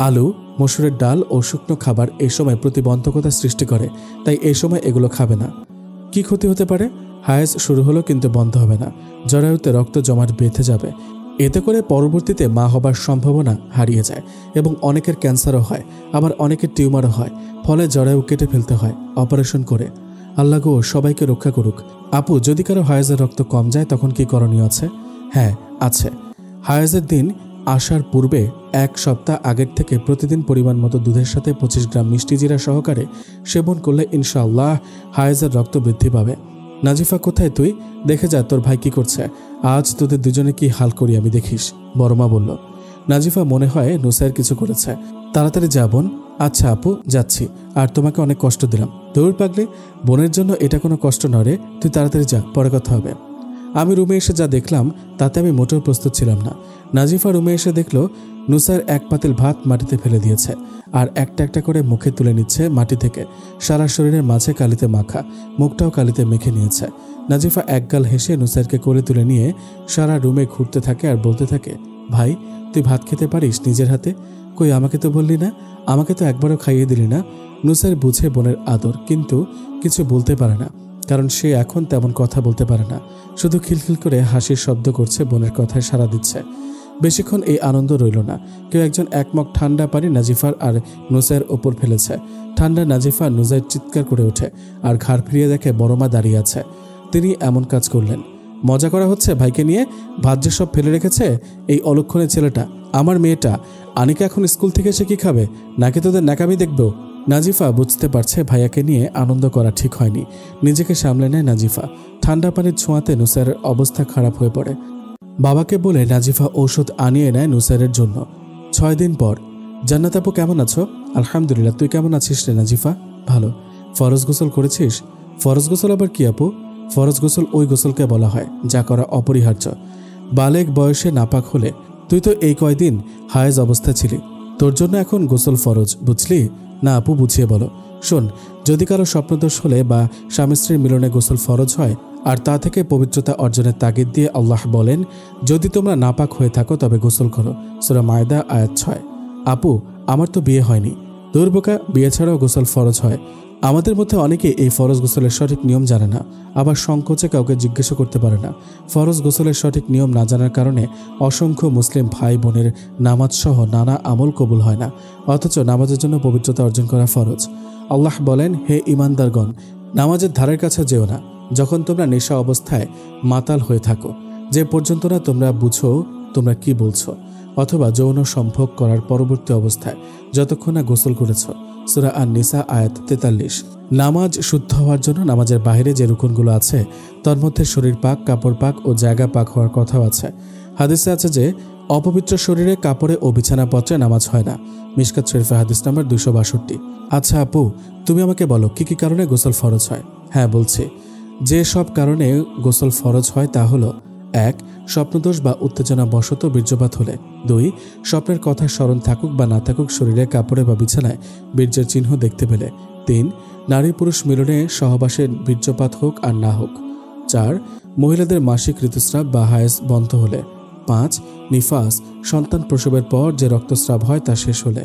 আলু, মসুরের ডাল ও শুকনো খাবার এই সময় প্রতিবন্ধকতা সৃষ্টি করে, তাই এই সময় এগুলো খাবে না। কি ক্ষতি হতে পারে? হায়েজ শুরু হলো কিন্তু বন্ধ হবে না, জরায়ুতে রক্ত জমাট বেঁধে যাবে, এতে করে পরবর্তীতে মা হবার সম্ভাবনা হারিয়ে যায় এবং অনেকের ক্যান্সারও হয়, আবার অনেকের টিউমারও হয়, ফলে জরায়ু কেটে ফেলতে হয় অপারেশন করে। আল্লাহ গো সবাইকে রক্ষা করুক। আপু, যদি কারো হায়েজের রক্ত কম যায় তখন কি করণীয় আছে? হ্যাঁ আছে। হায়েজের দিন আসার পূর্বে 1 সপ্তাহ আগের থেকে প্রতিদিন পরিমাণ মতো দুধের সাথে 25 গ্রাম মিষ্টি জিরা সহকারে সেবন করলে ইনশাআল্লাহ হায়েজের রক্ত বৃদ্ধি পাবে। নাজিফা, কোথায় তুই? দেখে যা তোর ভাই কি করছে। আজ তোদের দুজনে কি হাল করি আমি দেখিস, বড় মা বলল। নাজিফা, মনে হয় নুসাইর কিছু করেছে। তাড়াতাড়ি যা বোন। আচ্ছা আপু, যাচ্ছি। আর তোমাকে অনেক কষ্ট দিলাম। দৌড় পাগলি, বোনের জন্য এটা কোনো কষ্ট নয় রে। তুই তাড়াতাড়ি যা, পরে কথা হবে। আমি রুমে এসে যা দেখলাম তাতে আমি মোটেও প্রস্তুত ছিলাম না। নাজিফা রুমে এসে দেখলো নুসাইর এক পাতিল ভাত মাটিতে ফেলে দিয়েছে আর একটা একটা করে মুখে তুলে নিচ্ছে মাটি থেকে। সারা শরীরের মাঝে কালিতে মাখা, মুখটাও কালিতে মেখে নিয়েছে। নাজিফা একগাল হেসে নুসাইরকে কোলে তুলে নিয়ে সারা রুমে ঘুরতে থাকে আর বলতে থাকে, ভাই তুই ভাত খেতে পারিস নিজের হাতে? কই, আমাকে তো বললি না, আমাকে তো একবারও খাইয়ে দিলি না। নুসাইর বুঝে বোনের আদর, কিন্তু কিছু বলতে পারে না, কারণ সে এখন তেমন কথা বলতে পারে না। শুধু খিলখিল করে হাসির শব্দ করছে, বোনের কথায় সাড়া দিচ্ছে। বেশিক্ষণ এই আনন্দ রইল না। কেউ একজন একমগ ঠান্ডা পানি নাজিফার আর নুসাইর ওপর ফেলেছে। ঠান্ডা নাজিফা নুসাইর চিৎকার করে ওঠে আর ঘাড় ফিরিয়ে দেখে বড়মা দাঁড়িয়ে আছে। তিনি এমন কাজ করলেন। মজা করা হচ্ছে ভাইকে নিয়ে? ভাত যে সব ফেলে রেখেছে এই অলক্ষণে ছেলেটা। আমার মেয়েটা আনিকা এখন স্কুল থেকে এসে কি খাবে? নাকি তোদের ন্যাকামি দেখবো? নাজিফা বুঝতে পারছে ভাইয়াকে নিয়ে আনন্দ করা ঠিক হয়নি। নিজেকে সামলে নেয় নাজিফা। ঠান্ডা পানির ছোঁয়াতে নুসাইরের অবস্থা খারাপ হয়ে পড়ে। বাবাকে বলে নাজিফা ঔষধ আনিয়ে নেয় নুসাইরের জন্য। 6 দিন পর। জান্নাত আপু, কেমন আছো? আলহামদুলিল্লাহ, তুই কেমন আছিস রে নাজিফা? ভালো। ফরজ গোসল করেছিস? ফরজ গোসল আবার কি আপু? ফরজ গোসল ওই গোসলকে বলা হয় যা করা অপরিহার্য। বালেগ বয়সে নাপাক হলে, তুই তো এই কয়দিন হায়েজ অবস্থা ছিলি, তোর জন্য এখন গোসল ফরজ, বুঝলি না? আপু বুঝিয়ে বলো। শোন, যদি কারো স্বপ্নদোষ হলে বা স্বামী স্ত্রীর মিলনে গোসল ফরজ হয়, আর তা থেকে পবিত্রতা অর্জনের তাগিদ দিয়ে আল্লাহ বলেন, যদি তোমরা নাপাক হয়ে থাকো তবে গোসল করো। সূরা মায়দা আয়াত 6। আপু, আমার তো বিয়ে হয়নি। দুর্বোকা, বিয়ে ছাড়াও গোসল ফরজ হয়। আমাদের মধ্যে অনেকে এই ফরজ গোসলের সঠিক নিয়ম জানে না, আবার সংকোচে কাউকে জিজ্ঞাসা করতে পারে না। ফরজ গোসলের সঠিক নিয়ম না জানার কারণে অসংখ্য মুসলিম ভাই বোনের নামাজ সহ নানা আমল কবুল হয় না, অথচ নামাজের জন্য পবিত্রতা অর্জন করা ফরজ। আল্লাহ বলেন, হে ঈমানদারগণ, নামাজের ধারের কাছে যেও না যখন তোমরা নেশা অবস্থায় মাতাল হয়ে থাকো, যে পর্যন্ত না তোমরা বুঝো তোমরা কি বলছো, অথবা যৌন সম্ভোগ করার পরবর্তী অবস্থায় যতক্ষণ না গোসল করেছ। সূরা আন-নিসা আয়াত 43। নামাজ শুদ্ধ হওয়ার জন্য নামাজের বাইরে যে রুকনগুলো আছে তার মধ্যে শরীর পাক, কাপড় পাক ও জায়গা পাক হওয়ার কথাও আছে। হাদিসে আছে যে অপবিত্র শরীরে, কাপড়ে ও বিছানাপত্রে নামাজ হয় না। মিশকাত শরীফে হাদিস নাম্বার 262। আচ্ছা আপু, তুমি আমাকে বলো কি কি কারণে গোসল ফরজ হয়? হ্যাঁ বলছি। যে সব কারণে গোসল ফরজ হয় তা হলো: 1. স্বপ্নদোষ বা উত্তেজনা বশত বীর্যপাত হলে। 2. স্বপ্নের কথা স্মরণ থাকুক বা না থাকুক শরীরে, কাপড়ে বা বিছানায় বীর্যের চিহ্ন দেখতে পেলে। 3. নারী পুরুষ মিলনে সহবাসে বীর্যপাত হোক আর না হোক। 4. মহিলাদের মাসিক ঋতুস্রাব বা হায়েজ বন্ধ হলে। 5. নিফাস, সন্তান প্রসবের পর যে রক্তস্রাব হয় তা শেষ হলে।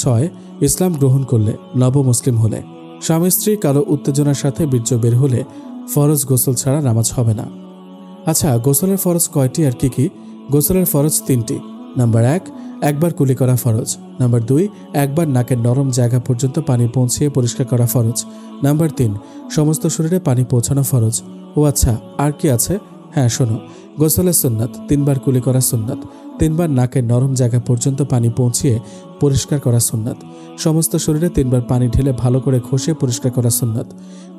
6. ইসলাম গ্রহণ করলে, নব মুসলিম হলে। স্বামী স্ত্রী কারো উত্তেজনার সাথে বীর্য বের হলে ফরজ গোসল ছাড়া নামাজ হবে না। আচ্ছা, গোসলের ফরজ কয়টি আর কি কি? গোসলের ফরজ 3টি। নাম্বার 1, একবার কুলি করা ফরজ। নাম্বার 2, একবার নাকের নরম জায়গা পর্যন্ত পানি পৌঁছিয়ে পরিষ্কার করা ফরজ। নাম্বার 3, সমস্ত শরীরে পানি পৌঁছানো ফরজ। ও আচ্ছা, আর কি আছে? হ্যাঁ শোনো, গোসলের সুন্নাত: 3 বার কুলি করা সুন্নাত, 3 বার নাকের নরম জায়গা পর্যন্ত পানি পৌঁছিয়ে পরিষ্কার করা সুন্নাত, সমস্ত শরীরে 3 বার পানি ঢেলে ভালো করে ঘষে পরিষ্কার করা সুন্নাত।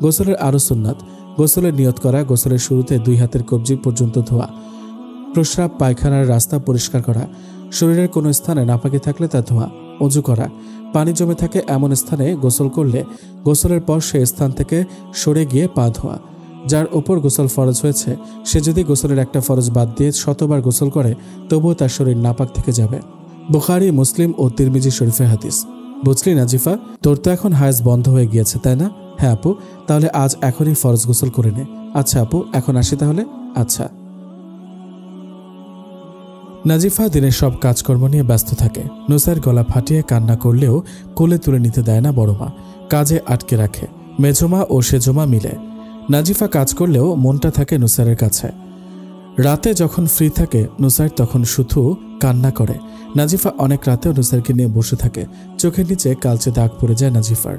গোসলের আরও সুন্নাত: গোসলের নিয়ত করা, গোসলের শুরুতে 2 হাতের কবজি পর্যন্ত ধোয়া, প্রস্রাব পায়খানার রাস্তা পরিষ্কার করা, শরীরের কোনো স্থানে নাপাকি থাকলে তা ধোয়া, অজু করা, পানি জমে থাকে এমন স্থানে গোসল করলে গোসলের পর সে স্থান থেকে সরে গিয়ে পা ধোয়া। যার ওপর গোসল ফরজ হয়েছে সে যদি গোসলের একটা ফরজ বাদ দিয়ে শতবার গোসল করে তবুও তার শরীর নাপাক থেকে যাবে। বুখারী, মুসলিম ও তিরমিজি শরীফের হাদিস। বুঝলি নাজিফা, তোর তো এখন হায়েজ বন্ধ হয়ে গিয়েছে তাই না? হ্যাঁ আপু, তাহলে আজ এখনই ফরজ গোসল করে নে। আচ্ছা আপু, এখন আসি তাহলে। আচ্ছা। নাজিফা দিনের সব কাজকর্ম নিয়ে ব্যস্ত থাকে। নুসাইর গলা ফাটিয়ে কান্না করলেও কোলে তুলে নিতে দেয় না বড়মা, কাজে আটকে রাখে। মেজমা ও সেজমা মিলে। নাজিফা কাজ করলেও মনটা থাকে নুসাইরের কাছে। রাতে যখন ফ্রি থাকে নুসাইর তখন শুধু কান্না করে। নাজিফা অনেক রাতেও নুসাইরকে নিয়ে বসে থাকে। চোখের নিচে কালচে দাগ পড়ে যায় নাজিফার।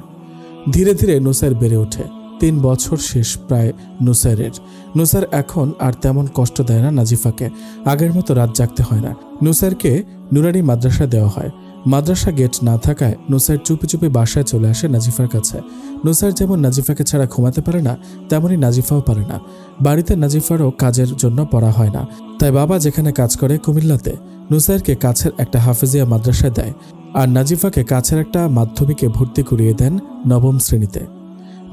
ধীরে ধীরে নুসাইর বেড়ে ওঠে। 3 বছর শেষ প্রায় নুসাইরের। নুসাইর এখন আর তেমন কষ্ট দেয় না নাজিফাকে, আগের মতো রাত জাগতে হয় না। নুসাইরকে নুরানি মাদ্রাসা দেওয়া হয়। মাদ্রাসা গেট না থাকায় নুসাইর চুপি চুপি বাসায় চলে আসে নাজিফার কাছে। নুসাইর যেমন নাজিফাকে ছাড়া ঘুমাতে পারে না, তেমনই নাজিফাও পারে না। বাড়িতে নাজিফারও কাজের জন্য পড়া হয় না, তাই বাবা যেখানে কাজ করে কুমিল্লাতে, নুসাইরকে কাছের একটা হাফেজিয়া মাদ্রাসায় দেয় আর নাজিফাকে কাছের একটা মাধ্যমিকে ভর্তি করিয়ে দেন 9ম শ্রেণীতে।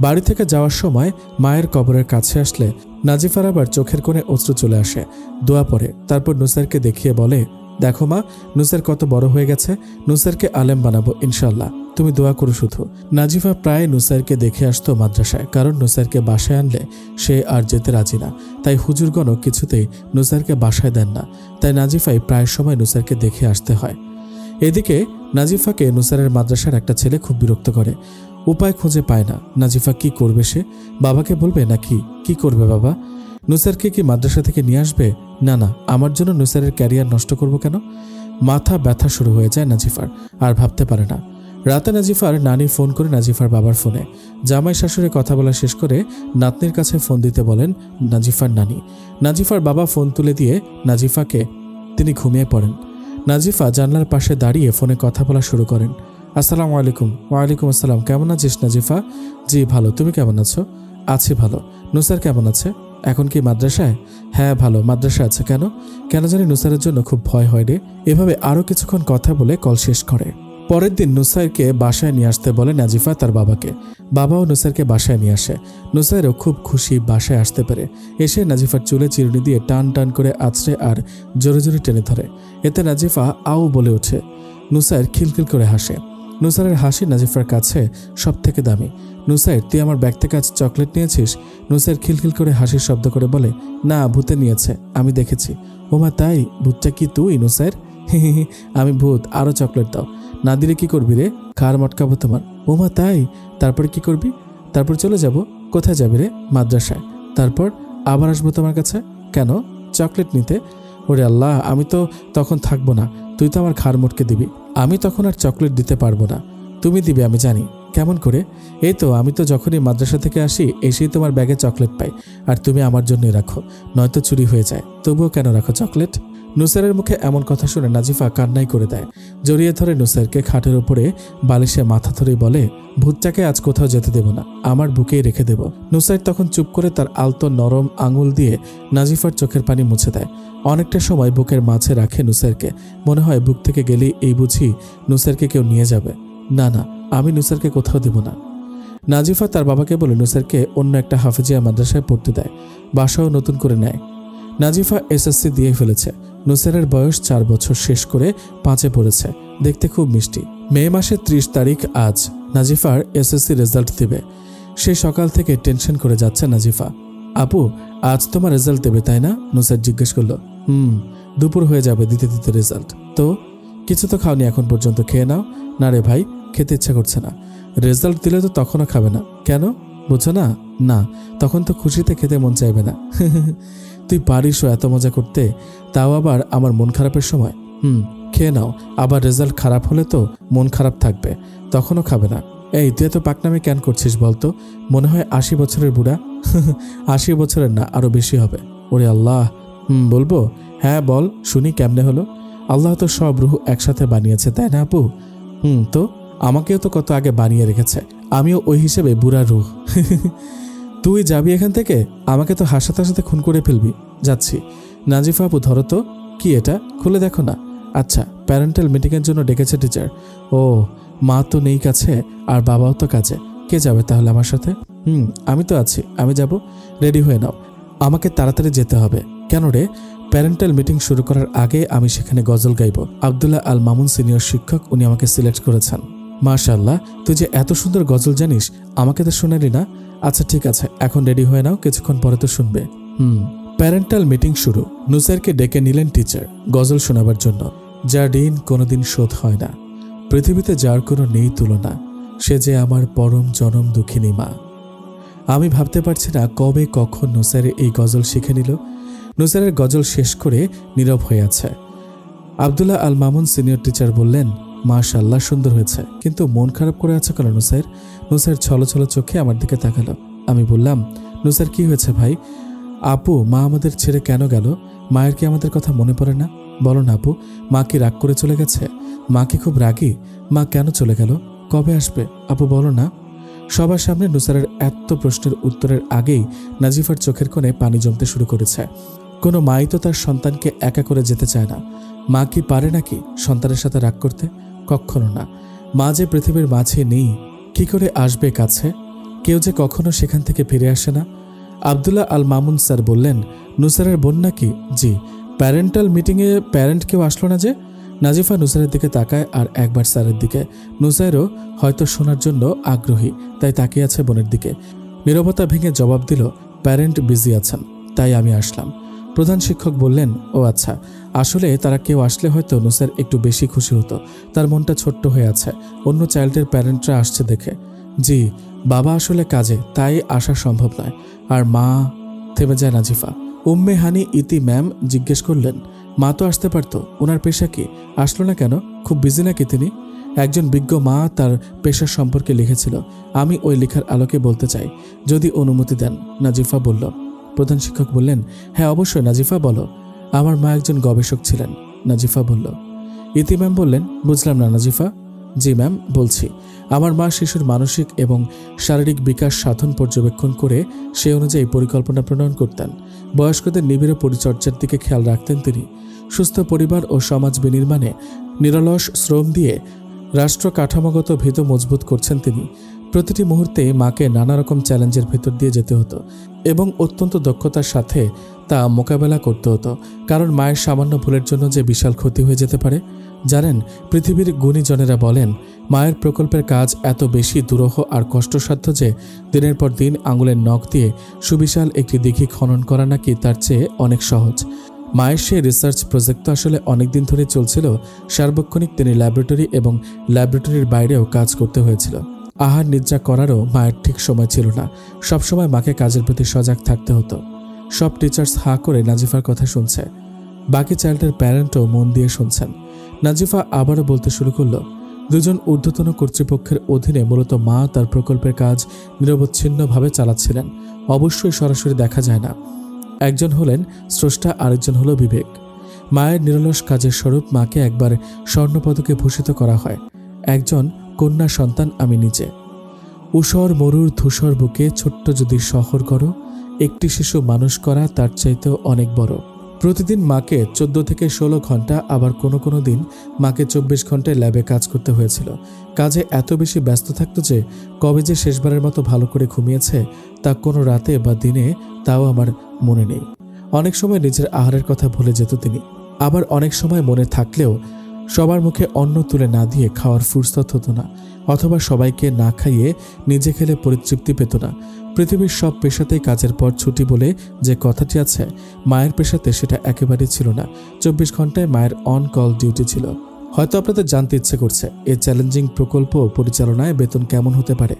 বাড়ি থেকে যাওয়ার সময় মায়ের কবরের কাছে আসলে নাজিফার আবার চোখের কোণে অশ্রু চলে আসে, দোয়া পড়ে। তারপর নুসাইরকে দেখিয়ে বলে, দেখো মা, নুসাইর কত বড় হয়ে গেছে, নুসাইরকে আলেম বানাবো ইনশাল্লাহ, তুমি দোয়া করো শুধু। নাজিফা প্রায় নুসাইরকে দেখে আসতো মাদ্রাসায়, কারণ নুসাইরকে বাসায় আনলে সে আর যেতে রাজি না, তাই হুজুরগণও কিছুতেই নুসাইরকে বাসায় দেন না, তাই নাজিফাই প্রায় সময় নুসাইরকে দেখে আসতে হয়। এদিকে নাজিফাকে নুসাইরের মাদ্রাসার একটা ছেলে খুব বিরক্ত করে, উপায় খুঁজে পায় না। নাজিফা কি করবে? সে বাবাকে বলবে নাকি? কি করবে বাবা? নুসাইরকে কি মাদ্রাসা থেকে নিয়ে আসবে? না না, আমার জন্য নুসাইরের ক্যারিয়ার নষ্ট করব কেন? মাথা ব্যথা শুরু হয়ে যায় নাজিফার, আর ভাবতে পারে না। রাতে নাজিফার নানি ফোন করে নাজিফার বাবার ফোনে জামাই শাশুড়ি কথা বলা শেষ করে নাতনির কাছে ফোন দিতে বলেন নাজিফার নানি। নাজিফার বাবা ফোন তুলে দিয়ে নাজিফাকে তিনি ঘুমিয়ে পড়েন। নাজিফা জানলার পাশে দাঁড়িয়ে ফোনে কথা বলা শুরু করেন। আসসালামু আলাইকুম। ওয়ালাইকুম আসসালাম। কেমন আছিস নাজিফা? জি ভালো, তুমি কেমন আছো? আছি ভালো। নুসাইর কেমন আছে? এখন কি মাদ্রাসায়? হ্যাঁ ভালো, মাদ্রাসা আছে। কেন? কেন জানি নুসাইরের জন্য খুব ভয় হয় রে। এভাবে আরো কিছুক্ষণ কথা বলে কল শেষ করে। পরের দিন নুসাইরকে বাসায় নিয়ে আসতে বলে নাজিফা তার বাবাকে। বাবাও নুসাইরকে বাসায় নিয়ে আসে। নুসাইরও খুব খুশি বাসায় আসতে পেরে। এসে নাজিফার চুলে চিরুনি দিয়ে টান টান করে আছড়ে আর জোরে জোরে টেনে ধরে। এতে নাজিফা আউ বলে ওঠে। নুসাইর খিলখিল করে হাসে। নুসাইরের হাসি নাজিফার কাছে সব থেকে দামি। নুসাইর, তুই আমার ব্যাগ থেকে আজ চকলেট নিয়েছিস? নুসাইর খিলখিল করে হাসির শব্দ করে বলে, না, ভূতে নিয়েছে, আমি দেখেছি। ওমা তাই? ভূতটা কি তুই নুসাইর? আমি ভূত, আরো চকলেট দাও। না দিলে কি করবি রে? কার মটকাবো তোমার। ওমা তাই? তারপর কি করবি? তারপর চলে যাব। কোথায় যাবি রে? মাদ্রাসায়। তারপর আবার আসবো তোমার কাছে। কেন? চকলেট নিতে। ওরে আল্লাহ, আমি তো তখন থাকবো না, তুই তো আমার ঘাড় মটকে দিবি। আমি তখন আর চকলেট দিতে পারবো না, তুমি দিবে আমি জানি। কেমন করে? এই তো, আমি তো যখনই মাদ্রাসা থেকে আসি এসেই তোমার ব্যাগে চকলেট পাই, আর তুমি আমার জন্যই রাখো, নয়তো চুরি হয়ে যায়। তবুও কেন রাখো চকলেট? নুসাইরের মুখে এমন কথা শুনে নাজিফা কান্নাই করে দেয়। জড়িয়ে ধরে নুসাইরকে খাটের উপরে বালিশে মাথা ধরেই বলে, ভূতটাকে আজ কোথাও যেতে দেব না, আমার বুকেই রেখে দেব। নুসাইর তখন চুপ করে তার আলতো নরম আঙুল দিয়ে নাজিফার চোখের পানি মুছে দেয়। অনেকটা সময় বুকের মাঝে রাখে নুসাইরকে। মনে হয় বুক থেকে গেলেই এই বুঝি নুসাইরকে কেউ নিয়ে যাবে। না না, আমি নুসাইরকে কোথাও দেব না। নাজিফা তার বাবাকে বলে নুসাইরকে অন্য একটা হাফেজিয়া মাদ্রাসায় পড়তে দেয়, বাসাও নতুন করে নেয়। নাজিফা এসএসসি দিয়ে ফেলেছে। নুসাইরের বয়স 4 বছর শেষ করে 5-এ পড়েছে। দেখতে খুব মিষ্টি। মে মাসের 30 তারিখ আজ। নাজিফার এসএসসি রেজাল্ট দেবে। সে সকাল থেকে টেনশন করে যাচ্ছে নাজিফা। আপু, আজ তোমার রেজাল্ট দেবে তাই না? নুসাইর জিজ্ঞেস করলো। দুপুর হয়ে যাবে দিতে দিতে রেজাল্ট। তো কিছু তো খাওনি এখন পর্যন্ত, খেয়ে নাও। না রে ভাই, খেতে ইচ্ছা করছে না। রেজাল্ট দিলে তো তখনও খাবে না কেন? বুঝছো না? না, তখন তো খুশিতে খেতে মন চাইবে না। তুই পারিসও এত মজা করতে, তাও আবার আমার মন খারাপের সময়। খেয়ে নাও, আবার রেজাল্ট খারাপ হলে তো মন খারাপ থাকবে, তখনও খাবে না। এই তুই এত পাকনামি কেন করছিস বলতো? মনে হয় 80 বছরের বুড়া। 80 বছরের না, আরো বেশি হবে। ওরে আল্লাহ। বলবো? হ্যাঁ বল শুনি, কেমনে হলো? আল্লাহ তো সব রুহ একসাথে বানিয়েছে, তাই না আপু? তো আমাকেও তো কত আগে বানিয়ে রেখেছে, আমিও ওই হিসেবে বুড়া রুহ। তুই যাবি এখান থেকে? আমাকে তো হাসাতে হাসাতে খুন করে ফেলবি। যাচ্ছি। নাজিফা আপু, ধরো তো। কি এটা? খুলে দেখো না। আচ্ছা, প্যারেন্টাল মিটিংয়ের জন্য ডেকেছে টিচার। ও, মা তো নেই কাছে, আর বাবাও তো কাছে। কে যাবে তাহলে আমার সাথে? আমি তো আছি, আমি যাব। রেডি হয়ে নাও, আমাকে তাড়াতাড়ি যেতে হবে। কেন রে? প্যারেন্টাল মিটিং শুরু করার আগে আমি সেখানে গজল গাইব। আব্দুল্লাহ আল মামুন সিনিয়র শিক্ষক, উনি আমাকে সিলেক্ট করেছেন। মাশাআল্লাহ, তুই যে এত সুন্দর গজল জানিস, আমাকে তো শোনালি না। আচ্ছা ঠিক আছে, এখন রেডি হয়ে নাও, কিছুক্ষণ পরে তো শুনবে। প্যারেন্টাল মিটিং শুরু। নুসাইরকে ডেকে নিলেন টিচার গজল শোনাবার জন্য। যার ঋণ কোনোদিন শোধ হয় না, পৃথিবীতে যার কোনো নেই তুলনা, সে যে আমার পরম জনম দুঃখিনী মা। আমি ভাবতে পারছি না কবে কখন নুসাইর এই গজল শিখে নিল। নুসাইরের গজল শেষ করে নীরব হয়ে আছে। আব্দুল্লাহ আল মামুন সিনিয়র টিচার বললেন, মাশাআল্লাহ, সুন্দর হয়েছে, কিন্তু মন খারাপ করে আছে কেন নুসাইর? নুসাইর ছলছল চোখে আমার দিকে তাকালো। আমি বললাম, নুসার কি হয়েছে ভাই? আপু, মা আমাদের ছেড়ে কেন গেল? মায়ের কি আমাদের কথা মনে পড়ে না? বলো না আপু, মা কি রাগ করে চলে গেছে? মা কি খুব রাগী? মা কেন চলে গেল? কবে আসবে? আপু বলো না। সবার সামনে নুসারের এত প্রশ্নের উত্তরের আগেই নাজিফার চোখের কোণে পানি জমতে শুরু করেছে। কোনো মাই তো তার সন্তানকে একা করে যেতে চায় না। মা কি পারে নাকি সন্তানের সাথে রাগ করতে? কখনো না। মা যে পৃথিবীর মাঝে নেই, কি করে আসবে কাছে? কেউ যে কখনো সেখান থেকে ফিরে আসে না। আব্দুল্লাহ আল মামুন স্যার বললেন, নুসারের বোন নাকি? জি। প্যারেন্টাল মিটিংয়ে প্যারেন্ট কেউ আসলো না যে? নাজিফা নুসারের দিকে তাকায় আর একবার স্যারের দিকে। নুসাইরও হয়তো শোনার জন্য আগ্রহী, তাই তাকিয়ে আছে বোনের দিকে। নীরবতা ভেঙে জবাব দিল, প্যারেন্ট বিজি আছেন, তাই আমি আসলাম। প্রধান শিক্ষক বললেন, ও আচ্ছা, আসলে তারা কেউ আসলে হয়তো নুসার একটু বেশি খুশি হতো। তার মনটা ছোট্ট হয়ে আছে অন্য চাইল্ডের প্যারেন্টরা আসছে দেখে। জি, বাবা আসলে কাজে, তাই আসা সম্ভব নয়। আর মা? থেমে যায় নাজিফা। উম্মে হানি ইতি ম্যাম জিজ্ঞেস করলেন, মা তো আসতে পারতো, ওনার পেশা কি? আসলো না কেন? খুব বিজি নাকি তিনি? একজন বিজ্ঞ মা তার পেশার সম্পর্কে লিখেছিল। আমি ওই লেখার আলোকে বলতে চাই, যদি অনুমতি দেন। নাজিফা বলল। প্রধান শিক্ষক বললেন, হ্যাঁ অবশ্যই নাজিফা, বলো। আমার মা একজন গবেষক ছিলেন। নাজিফা বলল। ইতি ম্যাম বললেন, বুঝলাম না নাজিফা। জি ম্যাম, বলছি। আমার মা শিশুর মানসিক এবং শারীরিক বিকাশ সাধন পর্যবেক্ষণ করে সে অনুযায়ী পরিকল্পনা প্রণয়ন করতেন। বয়স্কদের নিবিড় পরিচর্যার দিকে খেয়াল রাখতেন তিনি। সুস্থ পরিবার ও সমাজ বিনির্মাণে নিরলস শ্রম দিয়ে রাষ্ট্র কাঠামোগত ভিত মজবুত করছেন তিনি। প্রতিটি মুহূর্তে মাকে নানা রকম চ্যালেঞ্জের ভেতর দিয়ে যেতে হতো এবং অত্যন্ত দক্ষতার সাথে তা মোকাবেলা করতে হতো, কারণ মায়ের সামান্য ভুলের জন্য যে বিশাল ক্ষতি হয়ে যেতে পারে। জানেন, পৃথিবীর গুণীজনেরা বলেন, মায়ের প্রকল্পের কাজ এত বেশি দুরূহ আর কষ্টসাধ্য যে দিনের পর দিন আঙুলের নখ দিয়ে সুবিশাল একটি দিঘি খনন করা নাকি তার চেয়ে অনেক সহজ। মায়ের সেই রিসার্চ প্রজেক্ট তো আসলে অনেকদিন ধরে চলছিল। সার্বক্ষণিক তিনি ল্যাবরেটরি এবং ল্যাবরেটরির বাইরেও কাজ করতে হয়েছিল। আহার নিদ্রা করারও মায়ের ঠিক সময় ছিল না। সবসময় মাকে কাজের প্রতি সজাগ থাকতে হতো। সব টিচার্স হা করে নাজিফার কথা শুনছে। বাকি চাইল্ডের প্যারেন্টও মন দিয়ে শুনছেন। নাজিফা আবারও বলতে শুরু করল, দুজন ঊর্ধ্বতন কর্তৃপক্ষের অধীনে মূলত মা তার প্রকল্পের কাজ নিরবচ্ছিন্নভাবে চালাচ্ছিলেন। অবশ্যই সরাসরি দেখা যায় না। একজন হলেন স্রষ্টা, আরেকজন হলো বিবেক। মায়ের নিরলস কাজের স্বরূপ মাকে একবার স্বর্ণপদকে ভূষিত করা হয়। একজন কন্যা সন্তান আমি নিজে। ঊষর মরুর ধূসর বুকে ছোট্ট যদি শহর করো, একটি শিশু মানুষ করা তার চাইতেও অনেক বড়। প্রতিদিন মাকে 14 থেকে 16 ঘন্টা, আবার কোনো কোনো দিন মাকে 24 ঘন্টায় ল্যাবে কাজ করতে হয়েছিল। কাজে এত বেশি ব্যস্ত থাকতো যে কবে যে শেষবারের মতো ভালো করে ঘুমিয়েছে তা কোনো রাতে বা দিনে তাও আমার মনে নেই। অনেক সময় নিজের আহারের কথা ভুলে যেত তিনি। আবার অনেক সময় মনে থাকলেও সবার মুখে অন্ন তুলে না দিয়ে খাওয়ার ফুরসত হতো না, অথবা সবাইকে না খাইয়ে নিজে খেলে পরিতৃপ্তি পেত না। পৃথিবীর সব পেশাতেই কাজের পর ছুটি বলে যে কথাটি আছে, মায়ের পেশাতে সেটা একেবারেই ছিল না। 24 ঘন্টায় মায়ের অন কল ডিউটি ছিল। হয়তো আপনাদের জানতে ইচ্ছে করছে, এই চ্যালেঞ্জিং প্রকল্প পরিচালনায় বেতন কেমন হতে পারে।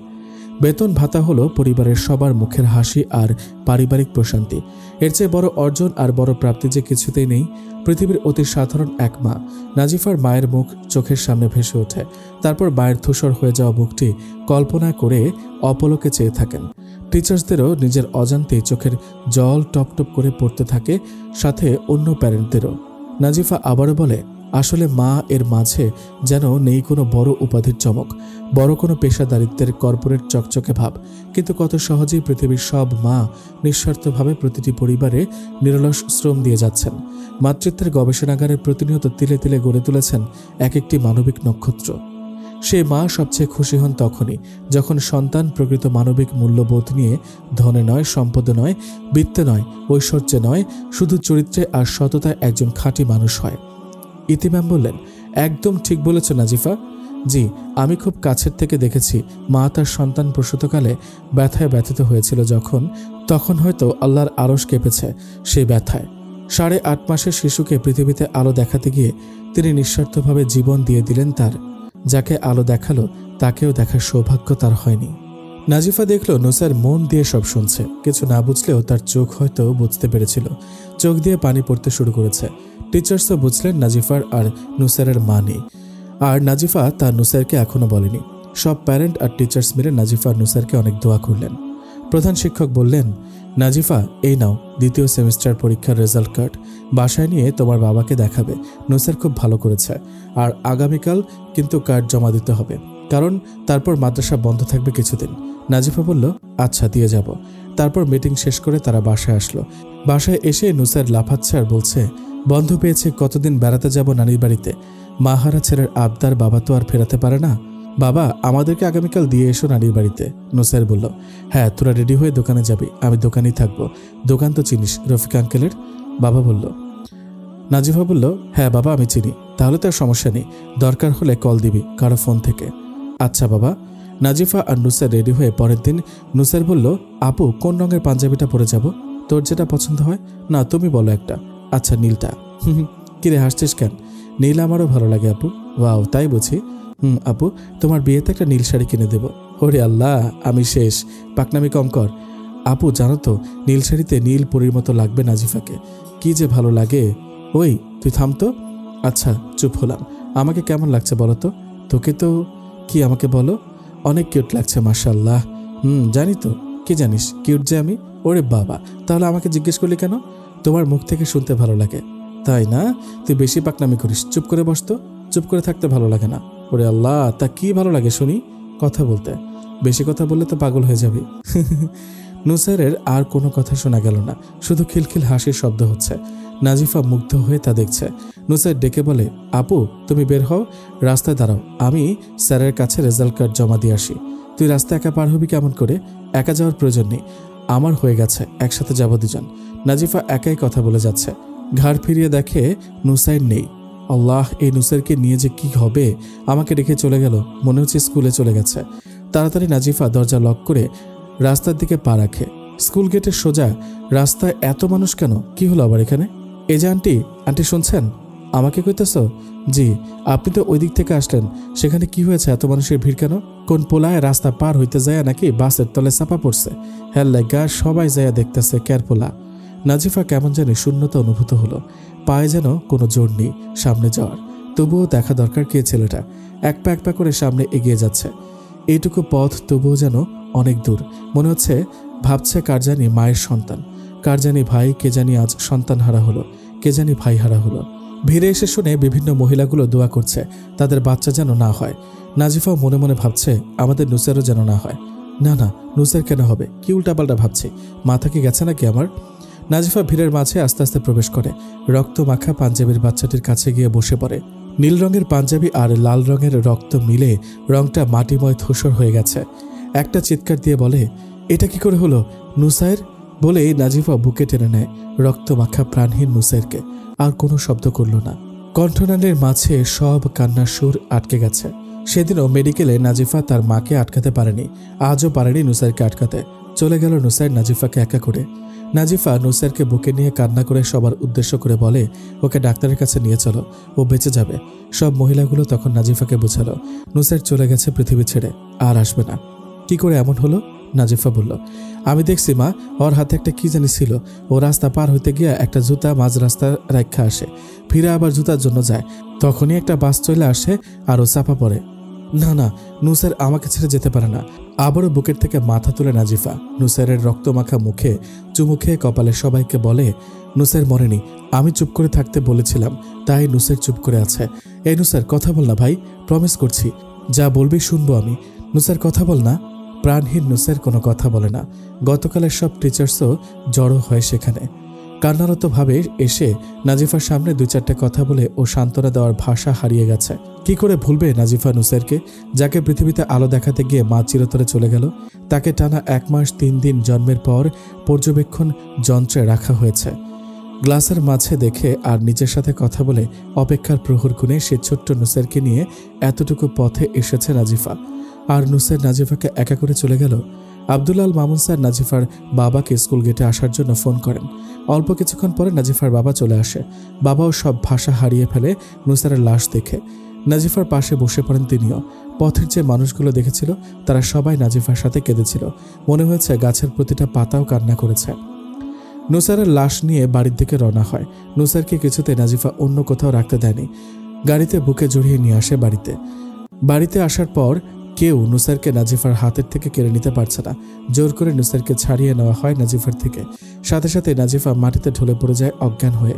বেতন ভাতা হলো পরিবারের সবার মুখের হাসি আর পারিবারিক প্রশান্তি। এর চেয়ে বড় অর্জন আর বড় প্রাপ্তি যে কিছুতেই নেই। পৃথিবীর অতি সাধারণ এক মা। নাজিফার মায়ের মুখ চোখের সামনে ভেসে ওঠে। তারপর মায়ের ধূসর হয়ে যাওয়া মুখটি কল্পনা করে অপলকে চেয়ে থাকেন। টিচার্সদেরও নিজের অজান্তেই চোখের জল টপটপ করে পড়তে থাকে, সাথে অন্য প্যারেন্টদেরও। নাজিফা আবারও বলে, আসলে মা এর মাঝে যেন নেই কোনো বড় উপাধির চমক, বড় কোনো পেশাদারিত্বের কর্পোরেট চকচকে ভাব। কিন্তু কত সহজেই পৃথিবীর সব মা নিঃস্বার্থভাবে প্রতিটি পরিবারে নিরলস শ্রম দিয়ে যাচ্ছেন। মাতৃত্বের গবেষণাগারে প্রতিনিয়ত তিলে তিলে গড়ে তুলেছেন এক একটি মানবিক নক্ষত্র। সে মা সবচেয়ে খুশি হন তখনই যখন সন্তান প্রকৃত মানবিক মূল্যবোধ নিয়ে ধনে নয়, সম্পদে নয়, বৃত্তে নয়, ঐশ্বর্যে নয়, শুধু চরিত্রে আর সততায় একজন খাঁটি মানুষ হয়। ইতি ম্যাম বললেন, একদম ঠিক বলেছ নাজিফা। জি, আমি খুব কাছের থেকে দেখেছি মা তার সন্তান প্রসূতকালে ব্যথায় ব্যথিত হয়েছিল তখন হয়তো আল্লাহর আরশ কেঁপেছে সেই ব্যথায়। 8.5 মাসের শিশুকে পৃথিবীতে আলো দেখাতে গিয়ে তিনি নিঃস্বার্থভাবে জীবন দিয়ে দিলেন তার। যাকে আলো দেখালো তাকেও দেখার সৌভাগ্য তার হয়নি। নাজিফা দেখল নুসার মন দিয়ে সব শুনছে। কিছু না বুঝলেও তার চোখ হয়তো বুঝতে পেরেছিল। চোখ দিয়ে পানি পড়তে শুরু করেছে। টিচার্সও বুঝলেন নাজিফার আর নুসারের মা নেই, আর নাজিফা তা নুসারকে এখনো বলেনি। সব প্যারেন্ট আর টিচার্স মিলে নাজিফা আর নুসারকে অনেক দোয়া করলেন। প্রধান শিক্ষক বললেন, নাজিফা, এই নাও দ্বিতীয় সেমিস্টার পরীক্ষার রেজাল্ট কার্ড, বাসায় নিয়ে তোমার বাবাকে দেখাবে। নুসের খুব ভালো করেছে, আর আগামীকাল কিন্তু কার্ড জমা দিতে হবে, কারণ তারপর মাদ্রাসা বন্ধ থাকবে কিছুদিন। নাজিফা বলল, আচ্ছা, দিয়ে যাব। তারপর মিটিং শেষ করে তারা বাসায় আসলো। বাসায় এসে নুসের লাফাচ্ছে আর বলছে, বন্ধ পেয়েছে, কতদিন বেড়াতে যাব নানির বাড়িতে। মাহারা ছেলের আবদার বাবা তো আর ফেরাতে পারে না। বাবা, আমাদেরকে আগামীকাল দিয়ে এসো নানির বাড়িতে। নুসের বলল, হ্যাঁ, তোরা রেডি হয়ে দোকানে যাবি, আমি দোকানেই থাকবো। দোকান তো চিনিস, রফিক আঙ্কেলের। বাবা বলল। নাজিফা বলল, হ্যাঁ বাবা, আমি চিনি। তাহলে তো আর সমস্যা নেই, দরকার হলে কল দিবি কারো ফোন থেকে। আচ্ছা বাবা। নাজিফা আর নুসের রেডি হয়ে পরের দিন। নুসের বলল, আপু, কোন রঙের পাঞ্জাবিটা পরে যাব? তোর যেটা পছন্দ হয়। না, তুমি বলো একটা। আচ্ছা, নীলটা। কিরে হাসছিস কেন? নীল আমারও ভালো লাগে আপু। ওয়াও, তাই বুঝি? আপু, তোমার বিয়েতে একটা নীল শাড়ি কিনে দেব। ওরে আল্লাহ, আমি শেষ, পাকনামি কম কর। আপু, জানো তো, নীল শাড়িতে নীল পরীর মতো লাগবে নাজিফাকে, কি যে ভালো লাগে। ওই তুই থাম তো। আচ্ছা, চুপ হলাম। আমাকে কেমন লাগছে বলো তো? তোকে তো কি, আমাকে বলো। অনেক কিউট লাগছে, মাশাআল্লাহ। জানি তো। কি জানিস কিউট যে আমি? ওরে বাবা, তাহলে আমাকে জিজ্ঞেস করলি কেন? তোমার মুখ থেকে শুনতে ভালো লাগে। তাই না? তুই বেশি পাকনামি করিস। চুপ করে বসতো। চুপ করে থাকতে ভালো লাগে না। ওরে আল্লাহ, তা কি ভালো লাগে শুনি? কথা বলতে। বেশি কথা বললে তো পাগল হয়ে যাবি। নুসেরের আর কোনো কথা শোনা গেল না, শুধু খিলখিল হাসির শব্দ হচ্ছে। নাজিফা মুগ্ধ হয়ে তা দেখছে। নুসের ডেকে বলে, আপু, তুমি বের হও, রাস্তায় দাঁড়াও, আমি স্যারের কাছে রেজাল্ট কার্ড জমা দিয়ে আসি। তুই রাস্তা একা পার হবি কেমন করে? একা যাওয়ার প্রয়োজন নেই, আমার হয়ে গেছে, একসাথে যাব দুজন। নাজিফা একাই কথা বলে যাচ্ছে। ঘাড় ফিরিয়ে দেখে নুসাইর নেই। আল্লাহ, এই নুসেরকে নিয়ে যে কি হবে। আমাকে রেখে চলে গেল, মনে হচ্ছে স্কুলে চলে গেছে। তাড়াতাড়ি নাজিফা দরজা লক করে রাস্তার দিকে পা রাখে। স্কুল গেটের সোজা। রাস্তায় এত মানুষ কেন? কি হলো আবার এখানে? এই যে আন্টি, আন্টি শুনছেন? আমাকে কইতেছ? জি। আপনি তো ওই দিক থেকে আসলেন, সেখানে কি হয়েছে? এত মানুষের ভিড় কেন? কোন পোলায় রাস্তা পার হইতে যায় নাকি বাসের তলে চাপা পড়ছে? হ্যাঁ লাগা, সবাই যায় দেখতেছে ক্যার পোলা। নাজিফা কেমন জানি শূন্যতা অনুভূত হলো, পায়ে যেন কোনো জোর নেই সামনে যাওয়ার। তবুও দেখা দরকার কে ছেলেটা। এক পা করে সামনে এগিয়ে যাচ্ছে। এইটুকু পথ তবুও যেন অনেক দূর। মনে হচ্ছে ভাবছে কার জানি মায়ের সন্তান, কার জানি ভাই, কে জানি আজ সন্তান হারা হলো, কে জানি ভাই হারা হলো। ভিড়ে এসে শুনে বিভিন্ন মহিলাগুলো দোয়া করছে তাদের বাচ্চা যেন না হয়। নাজিফাও মনে মনে ভাবছে আমাদের নুসেরও যেন না হয়। না না, নুসের কেন হবে? কি উল্টাপাল্টা ভাবছি, মাথা কি গেছে নাকি আমার? নাজিফা ভিড়ের মাঝে আস্তে আস্তে প্রবেশ করে। রক্ত মাখা পাঞ্জাবির বাচ্চাটির কাছে গিয়ে বসে পড়ে। নীল রঙের পাঞ্জাবি আর লাল রঙের রক্ত মিলে রংটা মাটিময় ধূসর হয়ে গেছে। একটা চিৎকার দিয়ে বলে, এটা কি করে হলো? নুসাইর বলে নাজিফা বুকে টেনে নেয় রক্ত মাখা প্রাণহীন নুসাইরকে। আর কোনো শব্দ করল না। কণ্ঠনালীর মাঝে সব কান্নার সুর আটকে গেছে। সেদিনও মেডিকেলে নাজিফা তার মাকে আটকাতে পারেনি, আজও পারেনি নুসাইরকে আটকাতে। চলে গেল নুসাইর নাজিফাকে একা করে। নাজিফা নুসাইরকে বুকে নিয়ে কান্না করে সবার উদ্দেশ্য করে বলে, ওকে ডাক্তারের কাছে নিয়ে চলো, ও বেঁচে যাবে। সব মহিলাগুলো তখন নাজিফাকে বোঝালো নুসাইর চলে গেছে পৃথিবী ছেড়ে, আর আসবে না। কি করে এমন হলো? নাজিফা বলল, আমি দেখছি মা, ওর হাতে একটা কি জানি ছিল। ও রাস্তা পার হইতে গিয়া একটা জুতা মাঝ রাস্তা রাখা আসে, ফিরে আবার জুতার জন্য যায়। তখনই একটা বাস চলে আসে আর ও চাপা পড়ে। না না, নুসাইর আমাকে ছেড়ে যেতে পারে না। আবারও বুকের থেকে মাথা তুলে নাজিফা নুসাইরের রক্তমাখা মুখে চুমু খেয়ে কপালে সবাইকে বলে, নুসাইর মরেনি, আমি চুপ করে থাকতে বলেছিলাম, তাই নুসাইর চুপ করে আছে। এই নুসাইর কথা বল না ভাই, প্রমিস করছি, যা বলবি শুনবো আমি। নুসাইর কথা বল না। প্রাণহীন নুসাইর কোনো কথা বলে না। গতকালের সব টিচার্সও জড়ো হয় সেখানে। কান্নারতভাবে এসে নাজিফার সামনে দুই চারটে কথা বলে ও সান্ত্বনা দেওয়ার ভাষা হারিয়ে গেছে। কি করে ভুলবে নাজিফা নুসাইরকে, যাকে পৃথিবীতে আলো দেখাতে গিয়ে মা চিরতরে চলে গেল? তাকে টানা 1 মাস 3 দিন জন্মের পর পর্যবেক্ষণ যন্ত্রে রাখা হয়েছে। গ্লাসের মাঝে দেখে আর নিজের সাথে কথা বলে অপেক্ষার প্রহর গুণে সে ছোট্ট নুসাইরকে নিয়ে এতটুকু পথে এসেছে নাজিফা। আর নুসাইর নাজিফাকে একা করে চলে গেল। আব্দুল্লাল মামুন স্যার নাজিফার বাবাকে স্কুল গেটে আসার জন্য ফোন করেন। অল্প কিছুক্ষণ পরে নাজিফার বাবা চলে আসে। বাবাও সব ভাষা হারিয়ে ফেলে নুসাইরের লাশ দেখে। নাজিফার পাশে বসে পড়েন তিনিও। পথের যে মানুষগুলো দেখেছিল তারা সবাই নাজিফার সাথে কেঁদেছিল। মনে হয়েছে গাছের প্রতিটা পাতাও কান্না করেছে। নুসাইরের লাশ নিয়ে বাড়ির দিকে রওনা হয়। নুসাইরকে কিছুতে নাজিফা অন্য কোথাও রাখতে দেয়নি। গাড়িতে বুকে জড়িয়ে নিয়ে আসে বাড়িতে। বাড়িতে আসার পর কেউ নুসারকে নাজিফার হাতের থেকে কেড়ে নিতে পারছে না। জোর করে নুসারকে ছাড়িয়ে নেওয়া হয় নাজিফার থেকে। সাথে সাথে নাজিফা মাটিতে ঢলে পড়ে যায় অজ্ঞান হয়ে।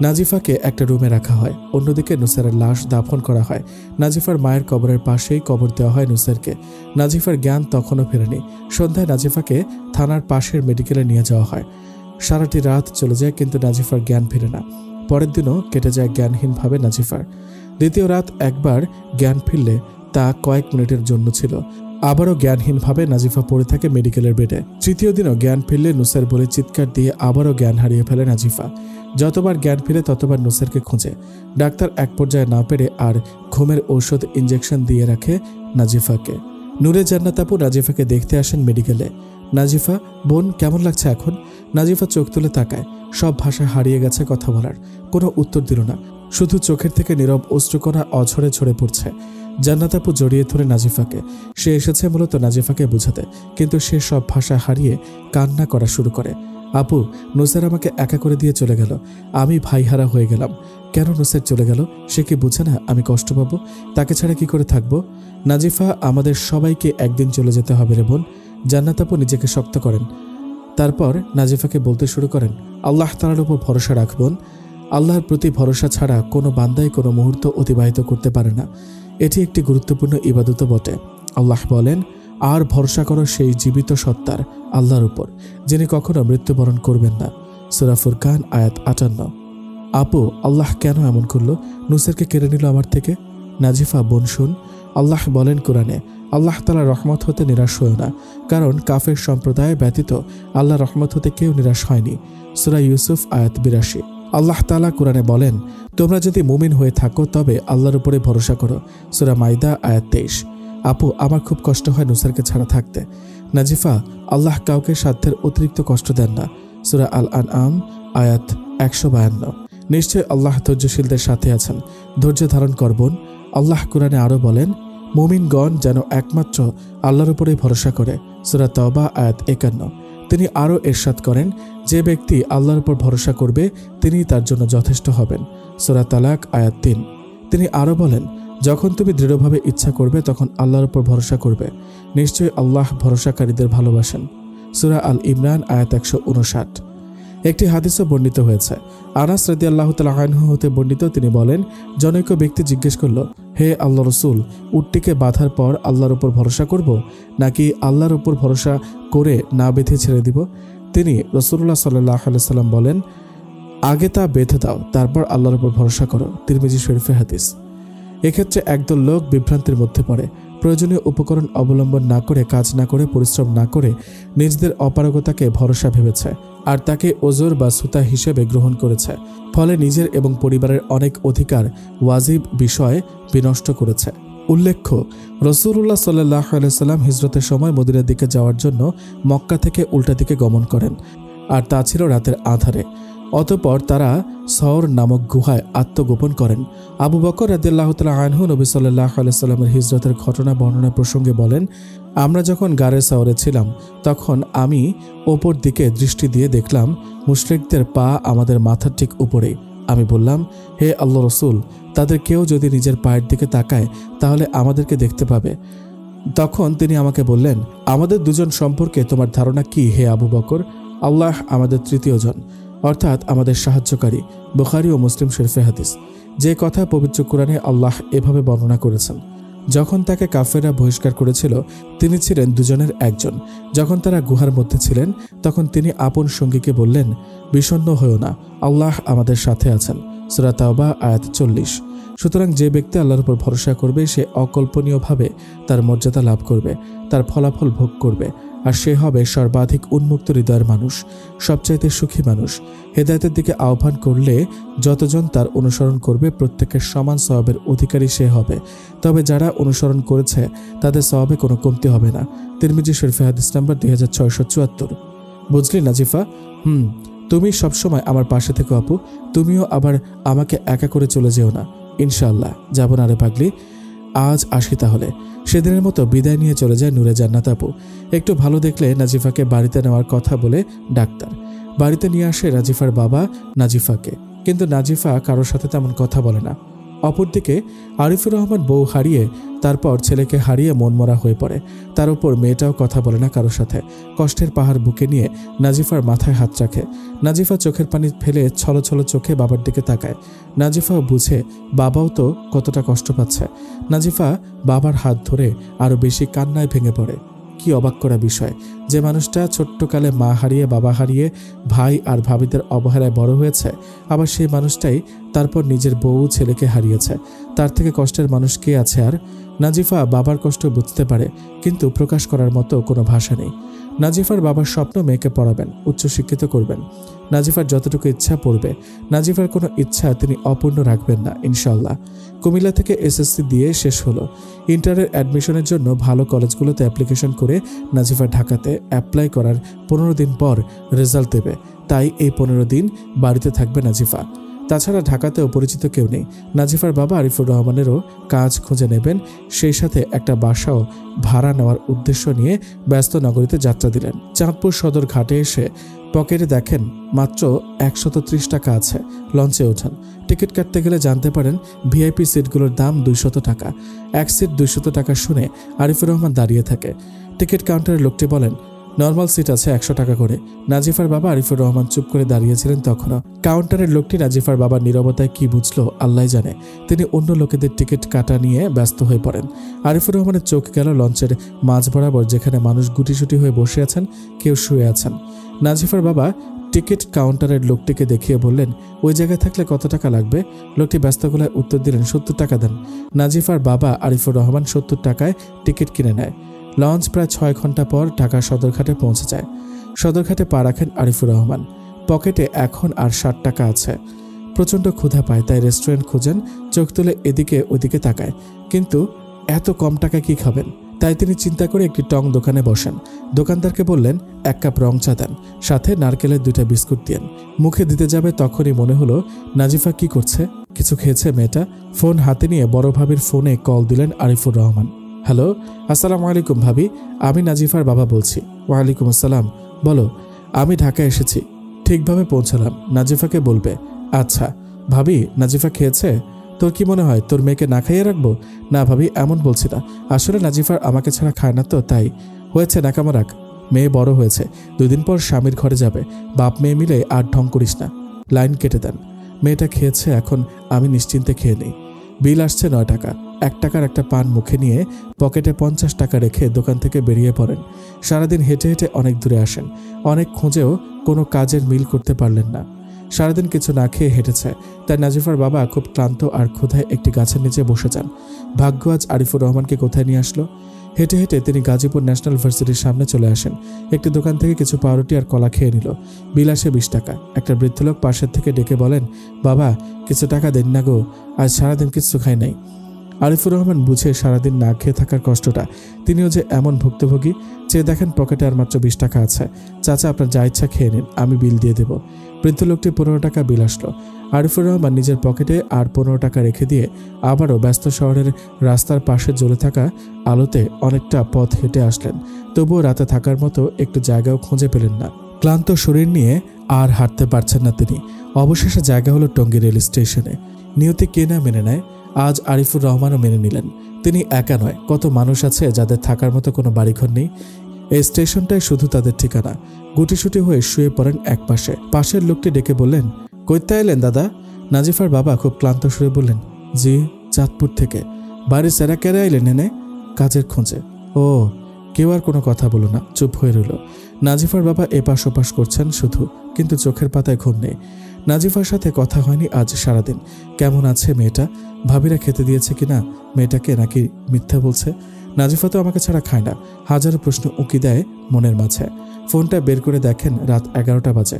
নাজিফাকে একটা রুমে রাখা হয়, অন্যদিকে নুসারের লাশ দাফন করা হয়। নাজিফার মায়ের কবরের পাশেই কবর দেওয়া হয় নুসারকে। নাজিফার জ্ঞান তখনও ফেরেনি। সন্ধ্যায় নাজিফাকে থানার পাশের মেডিকেলে নিয়ে যাওয়া হয়। সারাটি রাত চলে যায়, কিন্তু নাজিফার জ্ঞান ফেরে না। পরের দিনও কেটে যায় জ্ঞানহীনভাবে নাজিফার। দ্বিতীয় রাত একবার জ্ঞান ফিরলে তা কয়েক মিনিটের জন্য ছিল। আবারও জ্ঞানহীনভাবে নাজিফা পড়ে থাকে মেডিকেলের বেডে। তৃতীয় দিনও জ্ঞান ফিরলে নুসার বলে চিৎকার দিয়ে আবারও জ্ঞান হারিয়ে ফেলে নাজিফা। যতবার জ্ঞান ফিরে ততবার নুসারকে খুঁজে। ডাক্তার এক পর্যায়ে না পেরে আর ঘুমের ঔষধ ইঞ্জেকশন দিয়ে রাখে নাজিফাকে। নূরে জান্নাত আপু নাজিফাকে দেখতে আসেন মেডিকেলে। নাজিফা, বোন, কেমন লাগছে এখন? নাজিফা চোখ তুলে তাকায়। সব ভাষা হারিয়ে গেছে কথা বলার। কোনো উত্তর দিল না, শুধু চোখের থেকে নীরব অশ্রুকণা অঝরে ঝরে পড়ছে। জান্নাত আপু জড়িয়ে ধরে নাজিফাকে। সে এসেছে মূলত নাজিফাকে বোঝাতে, কিন্তু সে সব ভাষা হারিয়ে কান্না করা শুরু করে। আপু, নুসার আমাকে একা করে দিয়ে চলে গেল। আমি ভাইহারা হয়ে গেলাম। কেন নুসার চলে গেল? সে কি বুঝে না আমি কষ্ট পাবো? তাকে ছাড়া কি করে থাকবো? নাজিফা, আমাদের সবাইকে একদিন চলে যেতে হবে রে বোন। জান্নাত আপু নিজেকে শক্ত করেন। তারপর নাজিফাকে বলতে শুরু করেন, আল্লাহ তাআলার উপর ভরসা রাখবেন। আল্লাহর প্রতি ভরসা ছাড়া কোনো বান্দাই কোনো মুহূর্ত অতিবাহিত করতে পারে না। এটি একটি গুরুত্বপূর্ণ ইবাদতও বটে। আল্লাহ বলেন, আর ভরসা করো সেই জীবিত সত্তার আল্লাহর উপর, যিনি কখনো মৃত্যুবরণ করবেন না। সূরা ফুরকান আয়াত ৫৮। আপু, আল্লাহ কেন এমন করলো? নুসারকে কেড়ে নিল আমার থেকে। নাজিফা, বোন শুন, আল্লাহ বলেন কোরআনে, আল্লাহ তাআলা রহমত হতে নিরাশ হয় না, কারণ কাফের সম্প্রদায় ব্যতীত আল্লাহ রহমত হতে কেউ নিরাশ হয়নি। সূরা ইউসুফ আয়াত ৮২। আল্লাহ তাআলা কোরআনে বলেন, তোমরা যদি মুমিন হয়ে থাকো তবে আল্লাহর উপরে ভরসা করো। সূরা মাইদা আয়াত ২৩। আপু, আমার খুব কষ্ট হয় নুসারকে ছাড়া থাকতে। নাজিফা, আল্লাহ কাউকে সাধ্যের অতিরিক্ত কষ্ট দেন না। সূরা আল আনআম আয়াত ১৫২। নিশ্চয় আল্লাহ ধৈর্যশীলদের সাথে আছেন, ধৈর্য ধারণ করবেন। আল্লাহ কোরআনে আরও বলেন, মুমিনগণ যেন একমাত্র আল্লাহর উপরেই ভরসা করে। সূরা তাওবা আয়াত ৫১। তিনি আরও ইরশাদ করেন, যে ব্যক্তি আল্লাহর উপর ভরসা করবে তিনি তার জন্য যথেষ্ট হবেন। সূরা তালাক আয়াত ৩। তিনি আরও বলেন, যখন তুমি দৃঢ়ভাবে ইচ্ছা করবে তখন আল্লাহর উপর ভরসা করবে। নিশ্চয়ই আল্লাহ ভরসাকারীদের ভালোবাসেন। সূরা আল ইমরান আয়াত ১৫৯। একটি হাদিসও বর্ণিত হয়েছে। আনাস রাদিয়াল্লাহু তাআলা আনহু হতে বর্ণিত, তিনি বলেন, জনৈক ব্যক্তি জিজ্ঞেস করল, হে আল্লাহ রসুল, উটটিকে বাঁধার পর আল্লাহর উপর ভরসা করব, নাকি আল্লাহর উপর ভরসা করে না বেঁধে ছেড়ে দিব? তিনি রাসূলুল্লাহ সাল্লাল্লাহু আলাইহি সাল্লাম বলেন, আগে তা বেঁধে দাও, তারপর আল্লাহর উপর ভরসা করো। তিরমিজি শরীফের হাদিস। এক্ষেত্রে একদল লোক বিভ্রান্তির মধ্যে পড়ে। প্রয়োজনীয় উপকরণ অবলম্বন না করে, কাজ না করে, পরিশ্রম না করে নিজেদের অপারগতাকে ভরসা ভেবেছে আর তাকে ওজর বা সুতা হিসেবে গ্রহণ করেছে। ফলে নিজের এবং পরিবারের অনেক অধিকার, ওয়াজিব বিষয় বিনষ্ট করেছে। উল্লেখ্য, রাসূলুল্লাহ সাল্লাল্লাহু আলাইহি সাল্লাম হিজরতের সময় মদিনার দিকে যাওয়ার জন্য মক্কা থেকে উল্টা দিকে গমন করেন, আর তা ছিল রাতের আঁধারে। অতঃপর তারা সওর নামক গুহায় আত্মগোপন করেন। আবু বকর রাদিয়াল্লাহু তাআলা আনহু নবী সাল্লাল্লাহু আলাইহি সাল্লামের হিজরতের ঘটনা বর্ণনা প্রসঙ্গে বলেন, আমরা যখন গারে সওরে ছিলাম তখন আমি ওপর দিকে দৃষ্টি দিয়ে দেখলাম মুশরিকদের পা আমাদের মাথার ঠিক উপরেই। আমি বললাম, হে আল্লাহ রসুল, তাদের কেউ যদি নিজের পায়ের দিকে তাকায় তাহলে আমাদেরকে দেখতে পাবে। তখন তিনি আমাকে বললেন, আমাদের দুজন সম্পর্কে তোমার ধারণা কি হে আবু বকর? আল্লাহ আমাদের তৃতীয় জন, অর্থাৎ আমাদের সাহায্যকারী। বুখারী ও মুসলিম শরীফে হাদিস। যে কথা পবিত্র কোরআনে আল্লাহ এভাবে বর্ণনা করেছেন, যখন তাকে কাফেররা বহিষ্কার করেছিল তিনি ছিলেন দুজনের একজন। যখন তারা গুহার মধ্যে ছিলেন তখন তিনি আপন সঙ্গীকে বললেন, বিষণ্ণ হয়ো না, আল্লাহ আমাদের সাথে আছেন। সূরা তাওবা আয়াত ৪০। সুতরাং যে ব্যক্তি আল্লাহর উপর ভরসা করবে সে অকল্পনীয়ভাবে তার মর্যাদা লাভ করবে, তার ফলাফল ভোগ করবে, আর সে হবে সর্বাধিক উন্মুক্ত হৃদয়ের মানুষ, সবচাইতে সুখী মানুষ। হেদায়েতের দিকে আহ্বান করলে যতজন তার অনুসরণ করবে প্রত্যেকের সমান সওয়াবের অধিকারী সে হবে, তবে যারা অনুসরণ করেছে তাদের সওয়াবে কোনো কমতি হবে না। তিরমিজি শরীফে হাদিস নাম্বার 2674। বুঝলি নাজিফা? তুমি সবসময় আমার পাশে থেকো আপু। তুমিও আবার আমাকে একা করে চলে যেও না। ইনশাআল্লাহ যাব না রে পাগলি। আজ আসি তাহলে। সেদিনের মতো বিদায় নিয়ে চলে যায় নূরে জান্নাত আপু। একটু ভালো দেখলে নাজিফাকে বাড়িতে নেওয়ার কথা বলে ডাক্তার। বাড়িতে নিয়ে আসে নাজিফার বাবা নাজিফাকে, কিন্তু নাজিফা কারোর সাথে তেমন কথা বলে না। অপরদিকে আরিফুর রহমান বউ হারিয়ে তারপর ছেলেকে হারিয়ে মনমরা হয়ে পড়ে। তার উপর মেয়েটাও কথা বলে না কারোর সাথে। কষ্টের পাহাড় বুকে নিয়ে নাজিফার মাথায় হাত রাখে। নাজিফা চোখের পানি ফেলে ছলছল চোখে বাবার দিকে তাকায়। নাজিফাও বুঝে বাবাও তো কতটা কষ্ট পাচ্ছে। নাজিফা বাবার হাত ধরে আরো বেশি কান্নায় ভেঙে পড়ে। কি অবাক করা বিষয় যে মানুষটা ছোট্টকালে মা হারিয়ে বাবা হারিয়ে ভাই আর ভাবিদের অবহেলায় বড় হয়েছে, আবার সেই মানুষটাই তারপর নিজের বউ ছেলেকে হারিয়েছে। তার থেকে কষ্টের মানুষ কে আছে আর? নাজিফা বাবার কষ্ট বুঝতে পারে, কিন্তু প্রকাশ করার মতো কোনো ভাষা নেই। নাজিফার বাবার স্বপ্ন মেয়েকে পড়াবেন, উচ্চশিক্ষিত করবেন। নাজিফার যতটুকু ইচ্ছা পড়বে। নাজিফার কোনো ইচ্ছা তিনি অপূর্ণ রাখবেন না ইনশাল্লাহ। কুমিল্লা থেকে এসএসসি দিয়ে শেষ হলো। ইন্টারের অ্যাডমিশনের জন্য ভালো কলেজগুলোতে অ্যাপ্লিকেশন করে নাজিফা ঢাকাতে অ্যাপ্লাই করার 15 দিন পর রেজাল্ট দেবে। তাই এই 15 দিন বাড়িতে থাকবে নাজিফা। তাছাড়া ঢাকাতেও পরিচিত কেউ নেই। নাজিফার বাবা আরিফুর রহমানেরও কাজ খুঁজে নেবেন, সেই সাথে একটা বাসাও ভাড়া নেওয়ার উদ্দেশ্য নিয়ে ব্যস্ত নগরীতে যাত্রা দিলেন। চাঁদপুর সদর ঘাটে এসে পকেটে দেখেন মাত্র 130 টাকা আছে। লঞ্চে ওঠান। টিকিট কাটতে গেলে জানতে পারেন ভিআইপি সিটগুলোর দাম 200 টাকা। এক সিট 200 টাকা শুনে আরিফুর রহমান দাঁড়িয়ে থাকে। টিকিট কাউন্টারের লোকটি বলেন, নর্মাল সিট আছে 100 টাকা করে। নাজিফার বাবা আরিফুর রহমান চুপ করে দাঁড়িয়েছিলেন তখনও। কাউন্টারের লোকটি নাজিফার বাবার নীরবতায় কি বুঝলো আল্লাহ জানে। তিনি অন্য লোকেদের টিকিট কাটা নিয়ে ব্যস্ত হয়ে পড়েন। আরিফুর রহমানের চোখ গেল লঞ্চের মাঝ বরাবর, যেখানে মানুষ গুটিসুটি হয়ে বসে আছেন, কেউ শুয়ে আছেন। নাজিফার বাবা টিকিট কাউন্টারের লোকটিকে দেখিয়ে বললেন, ওই জায়গায় থাকলে কত টাকা লাগবে? লোকটি ব্যস্ত গলায় উত্তর দিলেন, 70 টাকা দেন। নাজিফার বাবা আরিফুর রহমান 70 টাকায় টিকিট কিনে নেয়। লঞ্চ প্রায় 6 ঘন্টা পর ঢাকা সদরঘাটে পৌঁছে যায়। সদরঘাটে পা রাখেন আরিফুর রহমান। পকেটে এখন আর 60 টাকা আছে। প্রচণ্ড ক্ষুধা পায়, তাই রেস্টুরেন্ট খুঁজেন। চোখ তুলে এদিকে ওদিকে তাকায়, কিন্তু এত কম টাকা কি খাবেন? তাই তিনি চিন্তা করে একটি টং দোকানে বসেন। দোকানদারকে বললেন, 1 কাপ রং চা দেন, সাথে নারকেলের 2টা বিস্কুট দেন। মুখে দিতে যাবে তখনই মনে হলো নাজিফা কি করছে, কিছু খেয়েছে মেয়েটা। ফোন হাতে নিয়ে বড় ভাবির ফোনে কল দিলেন আরিফুর রহমান। হ্যালো, আসসালামু আলাইকুম ভাবি, আমি নাজিফার বাবা বলছি। ওয়ালাইকুম আসসালাম, বলো। আমি ঢাকা এসেছি, ঠিকভাবে পৌঁছালাম। নাজিফাকে বলবে। আচ্ছা ভাবি, নাজিফা খেয়েছে? তোর কি মনে হয় তোর মেয়েকে না খাইয়ে রাখবো? না ভাবি, এমন বলছি না। আসলে নাজিফার আমাকে ছাড়া খায় না তো, তাই। হয়েছে, নাকামো রাখ। মেয়ে বড় হয়েছে, 2 দিন পর স্বামীর ঘরে যাবে। বাপ মেয়ে মিলে আর ঢং করিস না। লাইন কেটে দেন। মেয়েটা খেয়েছে, এখন আমি নিশ্চিন্তে খেয়ে নেই। বিল আসছে 9 টাকা। 1 টাকার একটা পান মুখে নিয়ে পকেটে 50 টাকা রেখে দোকান থেকে বেরিয়ে পড়েন। সারাদিন হেঁটে হেঁটে অনেক দূরে আসেন। অনেক খুঁজেও কোনো কাজের মিল করতে পারলেন না। সারাদিন কিছু না খেয়ে হেঁটেছে, তাই নাজিফার বাবা খুব ক্লান্ত আর ক্ষুধায় একটি গাছের নিচে বসে যান। ভাগ্য আজ আরিফুর রহমানকে কোথায় নিয়ে আসলো। হেঁটে হেঁটে তিনি গাজীপুর ন্যাশনাল ভার্সিটির সামনে চলে আসেন। একটি দোকান থেকে কিছু পাউরুটি আর কলা খেয়ে নিল। বিল আসে 20 টাকা। একটা বৃদ্ধ লোক পাশের থেকে ডেকে বলেন, বাবা কিছু টাকা দেন না গো, আজ সারাদিন কিছু খাই নাই। আরিফুর রহমান বুঝে সারাদিন না খেয়ে থাকার কষ্টটা। তিনিও যে এমন ভুক্তভোগী। চেয়ে দেখেন পকেটে আর মাত্র 20 টাকা আছে। চাচা, আপনার যা ইচ্ছা খেয়ে নিন, আমি বিল দিয়ে দেব। বৃদ্ধ লোকটি 15 টাকা বিল আসলো। আরিফুর রহমান নিজের পকেটে আর 15 টাকা রেখে দিয়ে আবারও ব্যস্ত শহরের রাস্তার পাশে জ্বলে থাকা আলোতে অনেকটা পথ হেঁটে আসলেন। তবুও রাতে থাকার মতো একটু জায়গাও খুঁজে পেলেন না। ক্লান্ত শরীর নিয়ে আর হাঁটতে পারছেন না তিনি। অবশেষে জায়গা হলো টঙ্গী রেল স্টেশনে। নিয়তি কে না মেনে নেয়, আজ আরিফুর রহমানও মেনে নিলেন। তিনি একা নয়, কত মানুষ আছে যাদের থাকার মতো কোনো বাড়িঘর নেই। এই স্টেশনটাই শুধু তাদের ঠিকানা। গুটিসুটি হয়ে শুয়ে পড়েন এক পাশে। পাশের লোকটি ডেকে বললেন, কইতে এলেন দাদা? নাজিফার বাবা খুব ক্লান্ত সুরে বললেন, জি, চাঁদপুর থেকে। বাড়ি সেরা কেড়ে আইলেন এনে? কাজের খোঁজে। ও, কেউ আর কোনো কথা বলো না, চুপ হয়ে রইল। নাজিফার বাবা এপাশ ওপাশ করছেন শুধু, কিন্তু চোখের পাতায় ঘুম নেই। নাজিফার সাথে কথা হয়নি আজ সারাদিন। কেমন আছে মেয়েটা? ভাবিরা খেতে দিয়েছে কিনা মেয়েটাকে, নাকি মিথ্যা বলছে? নাজিফা তো আমাকে ছাড়া খায় না। হাজারো প্রশ্ন উঁকি দেয় মনের মাঝে। ফোনটা বের করে দেখেন রাত 11টা বাজে।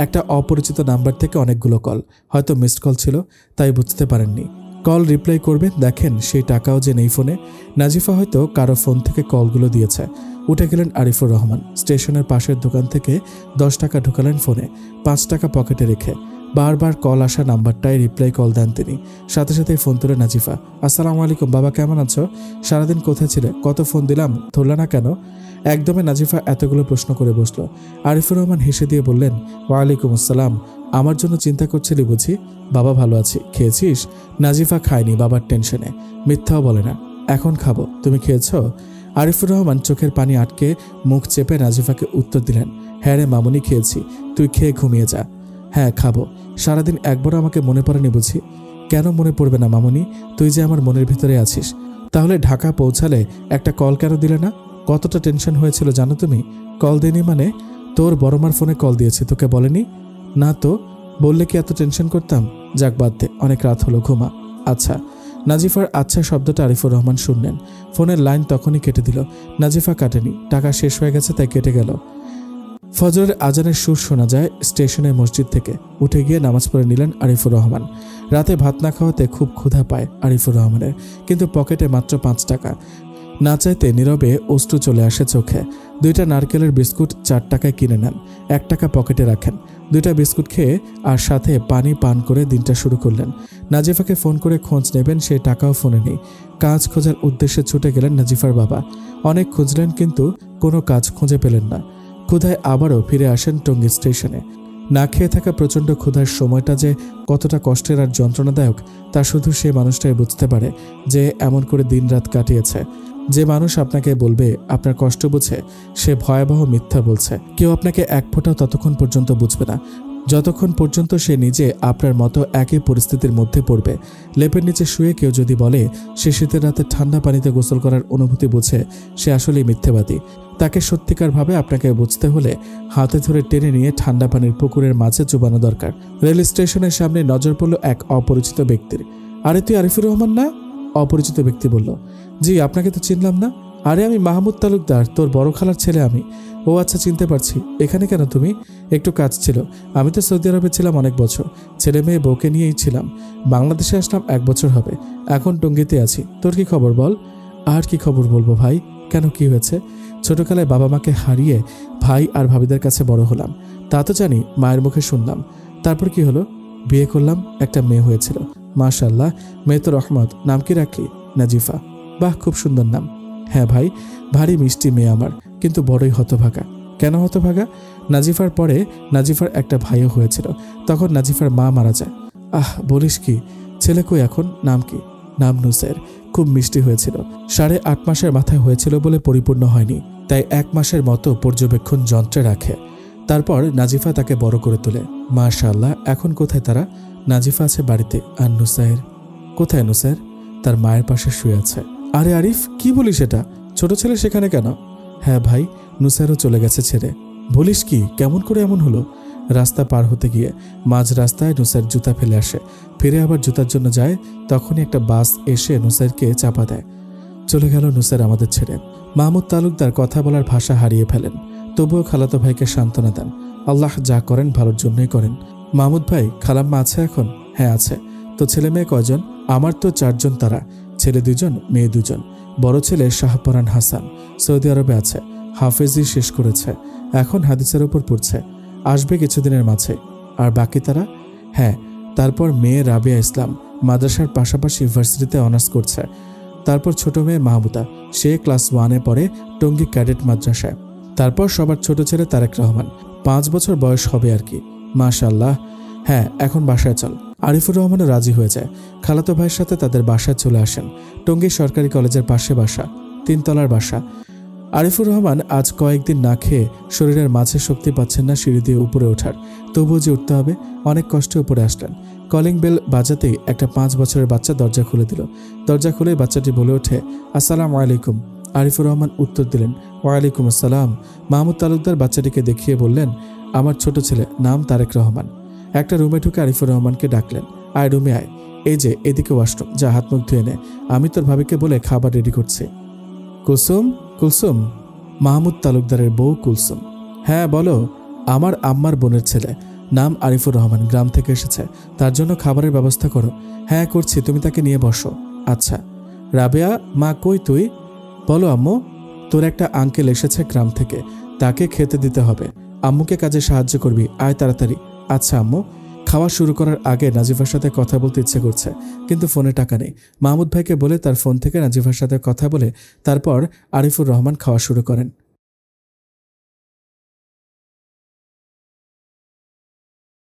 একটা অপরিচিত নাম্বার থেকে অনেকগুলো কল। হয়তো মিসড কল ছিল, তাই বুঝতে পারেননি। কল রিপ্লাই করবেন, দেখেন সেই টাকাও যে নেই ফোনে। নাজিফা হয়তো কারো ফোন থেকে কলগুলো দিয়েছে। উঠে গেলেন আরিফুর রহমান। স্টেশনের পাশের দোকান থেকে 10 টাকা ঢুকালেন ফোনে, 5 টাকা পকেটে রেখে। বারবার কল আসা নাম্বারটায় রিপ্লাই কল দেন তিনি। সাথে সাথে ফোন তুলে নাজিফা। আসসালামু আলাইকুম বাবা, কেমন আছো? সারাদিন কোথায় ছিলে? কত ফোন দিলাম, ধরলা না কেন? একদমে নাজিফা এতগুলো প্রশ্ন করে বসলো। আরিফুর রহমান হেসে দিয়ে বললেন, ওয়ালাইকুম আসসালাম। আমার জন্য চিন্তা করছিলি বুঝি? বাবা ভালো আছি। খেয়েছিস? নাজিফা খায়নি বাবার টেনশনে, মিথ্যাও বলে না। এখন খাবো, তুমি খেয়েছো? আরিফুর রহমান চোখের পানি আটকে মুখ চেপে নাজিফাকে উত্তর দিলেন, হ্যাঁ রে মামুনি, খেয়েছি। তুই খেয়ে ঘুমিয়ে যা। হ্যাঁ খাবো। সারাদিন একবারও আমাকে মনে পড়েনি বুঝি? কেন মনে পড়বে না মামুনি? তুই যে আমার মনের ভিতরে আছিস। তাহলে ঢাকা পৌঁছালে একটা কল কেন দিলে না? কতটা টেনশন হয়েছিল জানো তুমি? কল দেনি মানে? তোর বড়মার ফোনে কল দিয়েছি, তোকে বলেনি? না তো, বললে কি এত টেনশন করতাম? যাক বাদ দে, অনেক রাত হলো, ঘুমা। আচ্ছা। নাজিফার আচ্ছা শব্দটা আরিফুর রহমান শুনলেন। ফোনের লাইন তখনই কেটে দিল। নাজিফা কাটেনি, টাকা শেষ হয়ে গেছে তাই কেটে গেল। ফজরের আজানের সুর শোনা যায় স্টেশনের মসজিদ থেকে। উঠে গিয়ে নামাজ পড়ে নিলেন আরিফুর রহমান। রাতে ভাত না খাওয়াতে খুব ক্ষুধা পায় আরিফুর রহমানের, কিন্তু পকেটে মাত্র 5 টাকা। না চাইতে নীরবে অশ্রু চলে আসে চোখে। 2টা নারকেলের বিস্কুট 4 টাকায় কিনে নেন, 1 টাকা পকেটে রাখেন। 2টা বিস্কুট খেয়ে আর সাথে পানি পান করে দিনটা শুরু করলেন। নাজিফাকে ফোন করে খোঁজ নেবেন, সেই টাকাও ফোনে নেই। কাজ খোঁজার উদ্দেশ্যে ছুটে গেলেন নাজিফার বাবা। অনেক খুঁজলেন কিন্তু কোনো কাজ খুঁজে পেলেন না। ক্ষুধায় আবারও ফিরে আসেন টঙ্গী স্টেশনে। না খেয়ে থাকা প্রচণ্ড ক্ষুধার সময়টা যে কতটা কষ্টের আর যন্ত্রণাদায়ক তা শুধু সে মানুষটাই বুঝতে পারে যে এমন করে দিনরাত কাটিয়েছে। যে মানুষ আপনাকে বলবে আপনার কষ্ট বুঝে, সে ভয়াবহ মিথ্যা বলছে। কেউ আপনাকে এক ফোঁটাও ততক্ষণ পর্যন্ত বুঝবে না যতক্ষণ পর্যন্ত সে নিজে আপনার মতো একই পরিস্থিতির মধ্যে পড়বে। লেপের নিচে শুয়ে কেউ যদি বলে সে শীতের রাতে ঠান্ডা পানিতে গোসল করার অনুভূতি বুঝে, সে আসলেই মিথ্যেবাদী। তাকে সত্যিকারভাবে আপনাকে বুঝতে হলে হাতে ধরে টেনে নিয়ে ঠান্ডা পানির পুকুরের মাঝে চুবানো দরকার। রেল স্টেশনের সামনে নজর পড়ল এক অপরিচিত ব্যক্তির। আরে তুই আরিফুর রহমান না? অপরিচিত ব্যক্তি বলল, জি আপনাকে তো চিনলাম না। আরে আমি মাহমুদ তালুকদার, তোর বড় খালার ছেলে আমি। ও আচ্ছা, চিনতে পারছি। এখানে কেন তুমি? একটু কাজ ছিল। আমি তো সৌদি আরবে ছিলাম অনেক বছর, ছেলে মেয়ে বউকে নিয়েই ছিলাম। বাংলাদেশে আসলাম 1 বছর হবে, এখন টঙ্গীতে আছি। তোর কি খবর বল? আর কি খবর বলবো ভাই? কেন, কি হয়েছে? ছোটকালে বাবা মাকে হারিয়ে ভাই আর ভাবিদের কাছে বড় হলাম, তা তো জানি, মায়ের মুখে শুনলাম। তারপর কি হলো? বিয়ে করলাম, একটা মেয়ে হয়েছিল। মাশাআল্লাহ, মেয়ে তো রহমত। নাম কি রাখলি? নাজিফা। বাহ, খুব সুন্দর নাম। হ্যাঁ ভাই, ভারী মিষ্টি মেয়ে আমার, কিন্তু বড়ই হতভাগা। কেন হতভাগা? নাজিফার পরে নাজিফার একটা ভাইও হয়েছিল, তখন নাজিফার মা মারা যায়। আহ, বলিস কি? ছেলে কই এখন? নাম কি? নাম নুসের। খুব মিষ্টি হয়েছিল। 8.5 মাসের মাথায় হয়েছিল বলে পরিপূর্ণ হয়নি, তাই 1 মাসের মতো পর্যবেক্ষণ যন্ত্রে রাখে। তারপর নাজিফা তাকে বড় করে তোলে। মাশাআল্লাহ, এখন কোথায় তারা? নাজিফা আছে বাড়িতে। আর নুসাইর কোথায়? নুসাইর তার মায়ের পাশে শুয়ে আছে। আরে আরিফ, কি বলিস এটা? ছোট ছেলে সেখানে কেন? হ্যাঁ ভাই, নুসাইরও চলে গেছে ছেড়ে। বলিস কি? কেমন করে এমন হলো? রাস্তা পার হতে গিয়ে মাঝ রাস্তায় নুসাইর জুতা ফেলে আসে, ফিরে আবার জুতার জন্য যায়, তখনই একটা বাস এসে নুসাইরকে চাপা দেয়। চলে গেল নুসাইর আমাদের ছেড়ে। মাহমুদ তালুকদার কথা বলার ভাষা হারিয়ে ফেলেন, তবুও খালাতো ভাইকে সান্ত্বনা দেন। আল্লাহ যা করেন ভালোর জন্যই করেন। মাহমুদ ভাই, খালাম্মা আছে এখন? হ্যাঁ আছে। তো ছেলে মেয়ে কয়জন? আমার তো 4 জন। তারা ছেলে 2 জন, মেয়ে 2 জন। বড় ছেলে শাহপরান হাসান সৌদি আরবে আছে, হাফেজি শেষ করেছে, এখন হাদিসের উপর পড়ছে, আসবে কিছুদিনের মাঝে। আর বাকি তারা? হ্যাঁ, তারপর মেয়ে রাবিয়া ইসলাম মাদ্রাসার পাশাপাশি ইউনিভার্সিটিতে অনার্স করছে। তারপর ছোট মেয়ে মাহবুদা, সে ক্লাস 1-এ পড়ে টঙ্গী ক্যাডেট মাদ্রাসায়। তারপর সবার ছোট ছেলে তারেক রহমান, 5 বছর বয়স হবে আর কি। মাশাআল্লাহ। হ্যাঁ, এখন বাসায় চল। আরিফুর রহমানও রাজি হয়ে যায়। খালাতো ভাইয়ের সাথে তাদের বাসায় চলে আসেন। টঙ্গী সরকারি কলেজের পাশে বাসা, 3 তলার বাসা। আরিফুর রহমান আজ কয়েকদিন না খেয়ে শরীরের মাঝে শক্তি পাচ্ছেন না সিঁড়ি দিয়ে উপরে ওঠার, তবুও যে উঠতে হবে, অনেক কষ্টে উপরে আসলেন। কলিং বেল বাজাতেই একটা 5 বছরের বাচ্চা দরজা খুলে দিল। দরজা খুলেই বাচ্চাটি বলে ওঠে, আসসালামু আলাইকুম। আরিফুর রহমান উত্তর দিলেন, ওয়ালাইকুম আসসালাম। মাহমুদ তালুকদার বাচ্চাটিকে দেখিয়ে বললেন, আমার ছোট ছেলে, নাম তারেক রহমান। একটা রুমে ঢুকে আরিফুর রহমানকে ডাকলেন, আয় রুমে আয়। এই যে এদিকে ওয়াশরুম, যা হাত মুখ ধুয়ে নে, আমি তোর ভাবিকে বলে খাবার রেডি করছি। কুলসুম? কুলসুম মাহমুদ তালুকদারের বউ কুলসুম। হ্যাঁ বলো। আমার আম্মার বোনের ছেলে, নাম আরিফুর রহমান, গ্রাম থেকে এসেছে, তার জন্য খাবারের ব্যবস্থা করো। হ্যাঁ করছি, তুমি তাকে নিয়ে বসো। আচ্ছা। রাবেয়া, মা কই তুই? বলো আম্মু। তোর একটা আঙ্কেল এসেছে গ্রাম থেকে, তাকে খেতে দিতে হবে। আম্মুকে কাজে সাহায্য করবি, আয় তাড়াতাড়ি। আচ্ছা আম্মু। খাওয়া শুরু করার আগে নাজিফার সাথে কথা বলতে ইচ্ছে করছে, কিন্তু ফোনে টাকা নেই। মাহমুদ ভাইকে বলে তার ফোন থেকে নাজিফার সাথে কথা বলে তারপর আরিফুর রহমান খাওয়া শুরু করেন।